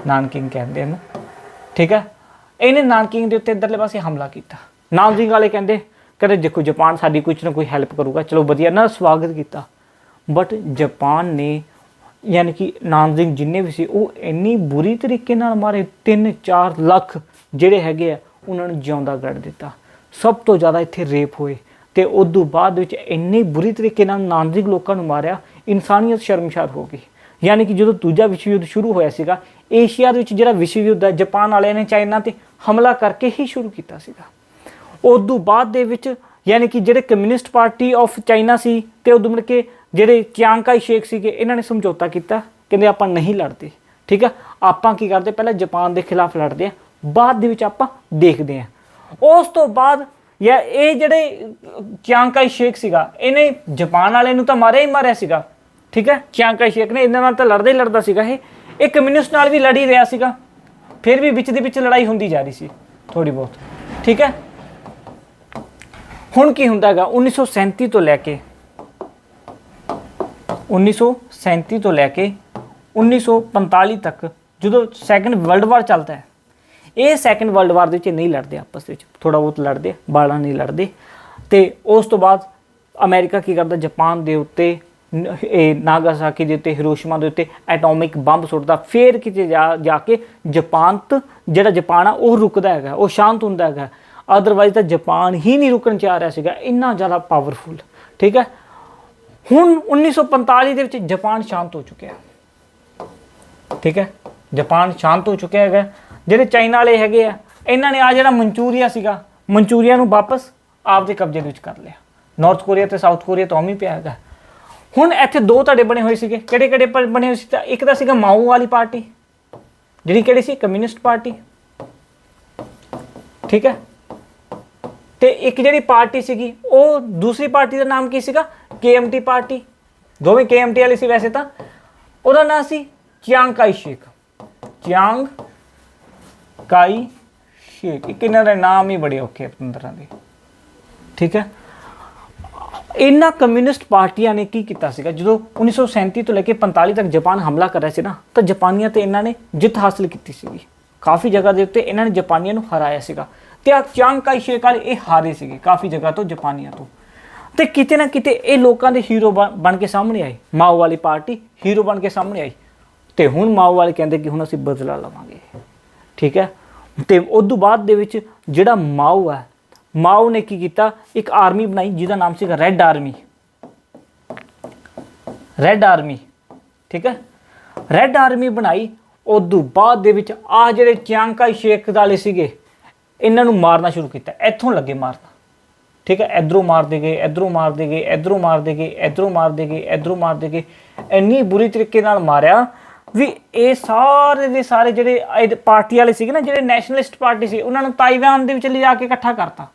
Speaker 1: ਨਾਨਕਿੰਗ ਕਹਿੰਦੇ ਹਨ। ਠੀਕ ਹੈ, ਇਹਨੇ ਨਾਨਕਿੰਗ ਦੇ ਉੱਤੇ ਇੱਧਰਲੇ ਪਾਸੇ ਹਮਲਾ ਕੀਤਾ। ਨਾਨਜਿੰਗ ਵਾਲੇ ਕਹਿੰਦੇ ਦੇਖੋ ਜਾਪਾਨ ਸਾਡੀ ਕੁਛ ਨਾ ਕੋਈ ਹੈਲਪ ਕਰੂਗਾ, ਚਲੋ ਵਧੀਆ ਨਾ ਸਵਾਗਤ ਕੀਤਾ। ਬਟ ਜਾਪਾਨ ਨੇ ਯਾਨੀ ਕਿ ਨਾਨਜਿੰਗ ਜਿੰਨੇ ਵੀ ਸੀ ਉਹ ਇੰਨੀ ਬੁਰੀ ਤਰੀਕੇ ਨਾਲ ਮਾਰੇ, 3-4 ਲੱਖ ਜਿਹੜੇ ਹੈਗੇ ਆ ਉਹਨਾਂ ਨੂੰ ਜਿਉਂਦਾ ਕੱਢ ਦਿੱਤਾ। ਸਭ ਤੋਂ ਜ਼ਿਆਦਾ ਇੱਥੇ ਰੇਪ ਹੋਏ ਤੇ ਉਦੋਂ ਬਾਅਦ ਵਿੱਚ ਇੰਨੀ ਬੁਰੀ ਤਰੀਕੇ ਨਾਲ ਨਾਨਜਿੰਗ ਲੋਕਾਂ ਨੂੰ ਮਾਰਿਆ, ਇਨਸਾਨੀਅਤ ਸ਼ਰਮਸ਼ਾਰ ਹੋ ਗਈ। ਯਾਨੀ ਕਿ ਜਦੋਂ ਦੂਜਾ ਵਿਸ਼ਵ ਯੁੱਧ ਸ਼ੁਰੂ ਹੋਇਆ ਸੀਗਾ, ਏਸ਼ੀਆ ਦੇ ਵਿੱਚ ਜਿਹੜਾ ਵਿਸ਼ਵ ਯੁੱਧ ਹੈ ਜਾਪਾਨ ਵਾਲਿਆਂ ਨੇ ਚਾਈਨਾ ਤੇ ਹਮਲਾ ਕਰਕੇ ਹੀ ਸ਼ੁਰੂ ਕੀਤਾ ਸੀਗਾ। ਉਦੋਂ ਬਾਅਦ ਦੇ ਵਿੱਚ ਯਾਨੀ ਕਿ ਜਿਹੜੇ ਕਮਿਊਨਿਸਟ ਪਾਰਟੀ ਆਫ ਚਾਈਨਾ ਸੀ ਤੇ ਉਦੋਂ ਮੁੜ ਕੇ ਜਿਹੜੇ ਚਿਆਂਗ ਕਾਈ ਸ਼ੇਕ ਸੀਗੇ, ਇਹਨਾਂ ਨੇ ਸਮਝੌਤਾ ਕੀਤਾ, ਕਹਿੰਦੇ ਆਪਾਂ ਨਹੀਂ ਲੜਦੇ। ਠੀਕ ਹੈ, ਆਪਾਂ ਕੀ ਕਰਦੇ, ਪਹਿਲਾਂ ਜਾਪਾਨ ਦੇ ਖਿਲਾਫ ਲੜਦੇ ਆ, ਬਾਅਦ ਦੇ ਵਿੱਚ ਆਪਾਂ ਦੇਖਦੇ ਹਾਂ। ਉਸ ਤੋਂ ਬਾਅਦ ਇਹ ਜਿਹੜੇ ਚਿਆਂਗ ਕਾਈ ਸ਼ੇਕ ਸੀਗਾ ਇਹਨੇ ਜਾਪਾਨ ਵਾਲੇ ਨੂੰ ਤਾਂ ਮਾਰਿਆ ਹੀ ਮਾਰਿਆ ਸੀਗਾ। ਠੀਕ ਹੈ, ਚਿਆਂਗ ਕਾਈ ਸ਼ੇਕ ਨੇ ਇਹਨਾਂ ਨਾਲ ਤਾਂ ਲੜਦਾ ਹੀ ਲੜਦਾ ਸੀਗਾ। ਇਹ ਕਮਿਊਨਿਸਟ ਨਾਲ ਵੀ ਲੜ ਹੀ ਰਿਹਾ ਸੀਗਾ। ਫਿਰ ਵੀ ਵਿੱਚ ਦੇ ਵਿੱਚ ਲੜਾਈ ਹੁੰਦੀ ਜਾ ਰਹੀ ਸੀ ਥੋੜੀ ਬਹੁਤ। ਠੀਕ ਹੈ, ਹੁਣ ਕੀ ਹੁੰਦਾ ਹੈਗਾ, 1937 ਤੋਂ ਲੈ ਕੇ 1945 ਤੱਕ ਜਦੋਂ ਸੈਕੰਡ ਵਰਲਡ ਵਾਰ ਚੱਲਦਾ ਹੈ, ਇਹ ਸੈਕੰਡ ਵਰਲਡ ਵਾਰ ਦੇ ਵਿੱਚ ਨਹੀਂ ਲੜਦੇ ਆਪਸ ਵਿੱਚ, ਥੋੜ੍ਹਾ ਬਹੁਤ ਲੜਦੇ, ਬਾਲਾ ਨਹੀਂ ਲੜਦੇ। ਤੇ ਉਸ ਤੋਂ ਬਾਅਦ ਅਮਰੀਕਾ ਕੀ ਕਰਦਾ, ਜਾਪਾਨ ਦੇ ਉੱਤੇ ਨਾਗਾਸਾਕੀ ਦੇ ਉੱਤੇ, ਹਿਰੋਸ਼ੀਮਾ ਦੇ ਉੱਤੇ ਐਟੋਮਿਕ ਬੰਬ ਸੁੱਟਦਾ। ਫਿਰ ਕਿਤੇ ਜਾ ਕੇ ਜਿਹੜਾ ਜਾਪਾਨ ਆ ਉਹ ਰੁਕਦਾ ਹੈਗਾ, ਉਹ ਸ਼ਾਂਤ ਹੁੰਦਾ ਹੈਗਾ। ਅਦਰਵਾਈਜ਼ ਤਾਂ ਜਾਪਾਨ ਹੀ ਨਹੀਂ ਰੁਕਣ 'ਚ ਆ ਰਿਹਾ ਸੀਗਾ, ਇੰਨਾ ਜ਼ਿਆਦਾ ਪਾਵਰਫੁਲ। ਠੀਕ ਹੈ, ਹੁਣ 1945 ਦੇ ਵਿੱਚ ਜਾਪਾਨ ਸ਼ਾਂਤ ਹੋ ਚੁੱਕਿਆ। ਠੀਕ ਹੈ, ਜਾਪਾਨ ਸ਼ਾਂਤ ਹੋ ਚੁੱਕਿਆ ਹੈਗਾ। ਜਿਹੜੇ ਚਾਈਨਾ ਵਾਲੇ ਹੈਗੇ ਆ, ਇਹਨਾਂ ਨੇ ਆ ਜਿਹੜਾ ਮਨਚੂਰੀਆ ਸੀਗਾ, ਮਨਚੂਰੀਆ ਨੂੰ ਵਾਪਸ ਆਪਦੇ ਕਬਜ਼ੇ ਦੇ ਵਿੱਚ ਕਰ ਲਿਆ। ਨਾਰਥ ਕੋਰੀਆ ਤੇ ਸਾਊਥ ਕੋਰੀਆ ਤੋਂ ਵੀ ਪਿਆ ਹੈਗਾ। ਹੁਣ ਇੱਥੇ ਦੋ ਧੜੇ ਬਣੇ ਹੋਏ ਸੀਗੇ। ਕਿਹੜੇ ਬਣੇ ਹੋਏ ਸੀ? ਤਾਂ ਇੱਕ ਤਾਂ ਸੀਗਾ ਮਾਓ ਵਾਲੀ ਪਾਰਟੀ, ਜਿਹੜੀ ਕਿਹੜੀ ਸੀ, ਕਮਿਊਨਿਸਟ ਪਾਰਟੀ। ਠੀਕ ਹੈ, ਤੇ ਇੱਕ ਜਿਹੜੀ ਪਾਰਟੀ ਸੀਗੀ ਉਹ ਦੂਸਰੀ ਪਾਰਟੀ ਦਾ ਨਾਮ ਕੀ ਸੀਗਾ, KMT ਪਾਰਟੀ। ਦੋਵੇਂ KMT ਵਾਲੇ ਸੀ ਵੈਸੇ ਤਾਂ। ਉਹਦਾ ਨਾਮ ਸੀ ਚਿਆਂਗ ਕਾਈ ਸ਼ੇਕ, ਚਿਆਂਗ ਕਾਈ ਸ਼ੇਕ, ਇੱਕ ਇਹਨਾਂ ਦੇ ਨਾਮ ਹੀ ਬੜੇ ਔਖੇ ਪਤੰਦਰਾਂ ਦੇ, ਠੀਕ ਹੈ। ਇਹਨਾਂ ਕਮਿਊਨਿਸਟ ਪਾਰਟੀਆਂ ਨੇ ਕੀ ਕੀਤਾ ਸੀਗਾ, ਜਦੋਂ 1937 ਤੋਂ ਲੈ ਕੇ 45 ਤੱਕ ਜਾਪਾਨ ਹਮਲਾ ਕਰ ਰਿਹਾ ਸੀ ਨਾ, ਤਾਂ ਜਾਪਾਨੀਆਂ ਤੇ ਇਹਨਾਂ ਨੇ ਜਿੱਤ ਹਾਸਲ ਕੀਤੀ ਸੀਗੀ। ਕਾਫੀ ਜਗ੍ਹਾ ਦੇ ਉੱਤੇ ਇਹਨਾਂ ਨੇ ਜਾਪਾਨੀਆਂ ਨੂੰ ਹਰਾਇਆ ਸੀਗਾ, ਤੇ ਆ ਚਾਂਗ ਕਾਈ ਸ਼ੇਕ ਵਾਲੇ ਇਹ ਹਾਰੇ ਸੀਗੇ ਕਾਫੀ ਜਗ੍ਹਾ ਤੋਂ ਜਾਪਾਨੀਆਂ ਤੋਂ। ਤੇ ਕਿਤੇ ਨਾ ਕਿਤੇ ਇਹ ਲੋਕਾਂ ਦੇ ਹੀਰੋ ਬਣ ਕੇ ਸਾਹਮਣੇ ਆਏ, ਮਾਓ ਵਾਲੀ ਪਾਰਟੀ ਹੀਰੋ ਬਣ ਕੇ ਸਾਹਮਣੇ ਆਈ। ਤੇ ਹੁਣ ਮਾਓ ਵਾਲੇ ਕਹਿੰਦੇ ਕਿ ਹੁਣ ਅਸੀਂ ਬਦਲਾ ਲਵਾਂਗੇ, ਠੀਕ ਹੈ। ਤੇ ਉਸ ਤੋਂ ਬਾਅਦ ਦੇ ਵਿੱਚ ਜਿਹੜਾ ਮਾਓ ਹੈ, ਮਾਓ ਨੇ ਕੀ ਕੀਤਾ, ਇੱਕ ਆਰਮੀ ਬਣਾਈ ਜਿਹਦਾ ਨਾਮ ਸੀਗਾ ਰੈੱਡ ਆਰਮੀ, ਰੈੱਡ ਆਰਮੀ, ਠੀਕ ਹੈ। ਰੈੱਡ ਆਰਮੀ ਬਣਾਈ। ਉਸ ਤੋਂ ਬਾਅਦ ਦੇ ਵਿੱਚ ਆਹ ਜਿਹੜੇ ਚਾਂਗ ਕਾਈ ਸ਼ੇਕ ਵਾਲੇ ਸੀਗੇ ਇਹਨਾਂ ਨੂੰ ਮਾਰਨਾ ਸ਼ੁਰੂ ਕੀਤਾ, ਇੱਥੋਂ ਲੱਗੇ ਮਾਰਨਾ, ਠੀਕ ਹੈ। ਇੱਧਰੋਂ ਮਾਰਦੇ ਗਏ, ਇੱਧਰੋਂ ਮਾਰਦੇ ਗਏ, ਇੱਧਰੋਂ ਮਾਰਦੇ ਗਏ, ਇੱਧਰੋਂ ਮਾਰਦੇ ਗਏ, ਇੱਧਰੋਂ ਮਾਰਦੇ ਗਏ, ਇੰਨੀ ਬੁਰੀ ਤਰੀਕੇ ਨਾਲ ਮਾਰਿਆ ਵੀ ਇਹ ਸਾਰੇ ਦੇ ਸਾਰੇ ਜਿਹੜੇ ਪਾਰਟੀ ਵਾਲੇ ਸੀਗੇ ਨਾ, ਜਿਹੜੇ ਨੈਸ਼ਨਲਿਸਟ ਪਾਰਟੀ ਸੀ, ਉਹਨਾਂ ਨੂੰ ਤਾਈਵਾਨ ਦੇ ਵਿੱਚ ਲਿਜਾ ਕੇ ਇਕੱਠਾ ਕਰਤਾ,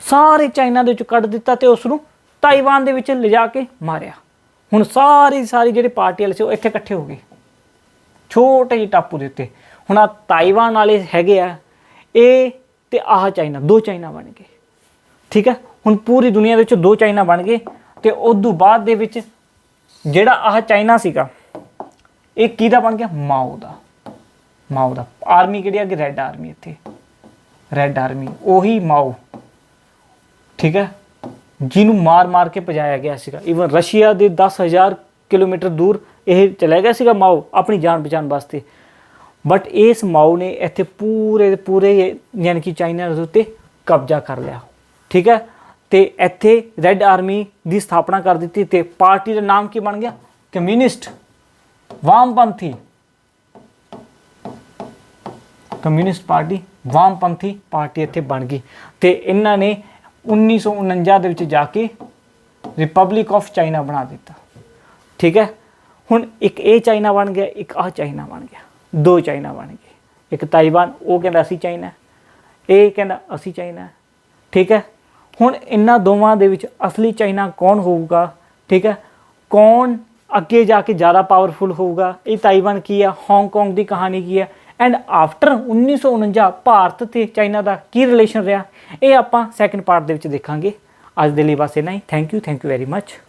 Speaker 1: ਸਾਰੇ ਚਾਈਨਾ ਦੇ ਵਿੱਚੋਂ ਕੱਢ ਦਿੱਤਾ ਤੇ ਉਸ ਨੂੰ ਤਾਈਵਾਨ ਦੇ ਵਿੱਚ ਲਿਜਾ ਕੇ ਮਾਰਿਆ। ਹੁਣ ਸਾਰੀ ਜਿਹੜੀ ਪਾਰਟੀ ਵਾਲੇ ਸੀ ਉਹ ਇੱਥੇ ਇਕੱਠੇ ਹੋ ਗਏ ਛੋਟੇ ਜਿਹੇ ਟਾਪੂ ਦੇ ਉੱਤੇ। ਹੁਣ ਆ ਤਾਈਵਾਨ ਵਾਲੇ ਹੈਗੇ ਆ ਇਹ, ਤੇ ਆਹ ਚਾਈਨਾ, ਦੋ ਚਾਈਨਾ ਬਣ ਗਏ, ਠੀਕ ਹੈ। ਹੁਣ ਪੂਰੀ ਦੁਨੀਆ ਦੇ ਵਿੱਚ ਦੋ ਚਾਈਨਾ ਬਣ ਗਏ। ਤੇ ਉਸ ਤੋਂ ਬਾਅਦ ਦੇ ਵਿੱਚ ਜਿਹੜਾ ਆਹ ਚਾਈਨਾ ਸੀਗਾ ਇਹ ਕਿਹਦਾ ਬਣ ਗਿਆ, ਮਾਓ ਦਾ, ਮਾਓ ਦਾ। ਆਰਮੀ ਕਿਹੜੀ ਅੱਗੇ, ਰੈੱਡ ਆਰਮੀ, ਇੱਥੇ ਰੈੱਡ ਆਰਮੀ, ਉਹੀ ਮਾਓ, ਠੀਕ ਹੈ, ਜਿਹਨੂੰ ਮਾਰ ਕੇ ਭਜਾਇਆ ਗਿਆ ਸੀਗਾ। ਈਵਨ ਰਸ਼ੀਆ ਦੇ 10,000 ਕਿਲੋਮੀਟਰ ਦੂਰ ਇਹ ਚਲਾ ਗਿਆ ਸੀਗਾ ਮਾਓ ਆਪਣੀ ਜਾਨ ਬਚਾਉਣ ਵਾਸਤੇ। ਬਟ ਇਸ ਮਾਓ ਨੇ ਇੱਥੇ ਪੂਰੇ ਯਾਨੀ ਕਿ ਚਾਈਨਾ ਦੇ ਉੱਤੇ ਕਬਜ਼ਾ ਕਰ ਲਿਆ, ਠੀਕ ਹੈ। ਤੇ ਇੱਥੇ ਰੈੱਡ ਆਰਮੀ ਦੀ ਸਥਾਪਨਾ ਕਰ ਦਿੱਤੀ ਤੇ ਪਾਰਟੀ ਦਾ ਨਾਮ ਕੀ ਬਣ ਗਿਆ, ਕਮਿਊਨਿਸਟ ਵਾਮਪੰਥੀ, ਕਮਿਊਨਿਸਟ ਪਾਰਟੀ, ਵਾਮਪੰਥੀ ਪਾਰਟੀ ਇੱਥੇ ਬਣ ਗਈ। ਤੇ ਇਹਨਾਂ ਨੇ 1949 ਦੇ ਵਿੱਚ ਜਾ ਕੇ ਰਿਪਬਲਿਕ ਆਫ ਚਾਈਨਾ ਬਣਾ ਦਿੱਤਾ, ਠੀਕ ਹੈ। ਹੁਣ ਇੱਕ ਇਹ ਚਾਈਨਾ ਬਣ ਗਿਆ, ਇੱਕ ਆਹ ਚਾਈਨਾ ਬਣ ਗਿਆ, ਦੋ ਚਾਈਨਾ ਬਣ ਗਏ। ਇੱਕ ਤਾਈਵਾਨ, ਉਹ ਕਹਿੰਦਾ ਅਸੀਂ ਚਾਈਨਾ, ਇਹ ਕਹਿੰਦਾ ਅਸੀਂ ਚਾਈਨਾ, ਠੀਕ ਹੈ। ਹੁਣ ਇਹਨਾਂ ਦੋਵਾਂ ਦੇ ਵਿੱਚ ਅਸਲੀ ਚਾਈਨਾ ਕੌਣ ਹੋਊਗਾ, ਠੀਕ ਹੈ, ਕੌਣ ਅੱਗੇ ਜਾ ਕੇ ਜ਼ਿਆਦਾ ਪਾਵਰਫੁਲ ਹੋਊਗਾ, ਇਹ ਤਾਈਵਾਨ ਕੀ ਆ, ਹਾਂਗਕਾਂਗ ਦੀ ਕਹਾਣੀ ਕੀ ਹੈ, ਐਂਡ ਆਫਟਰ 1949 ਭਾਰਤ ਤੇ ਚਾਈਨਾ ਦਾ ਕੀ ਰਿਲੇਸ਼ਨ ਰਿਹਾ, ਇਹ ਆਪਾਂ ਸੈਕਿੰਡ ਪਾਰਟ ਦੇ ਵਿੱਚ ਦੇਖਾਂਗੇ। ਅੱਜ ਦੇ ਲਈ ਬਸ ਇੰਨਾ ਹੀ। Thank you very much.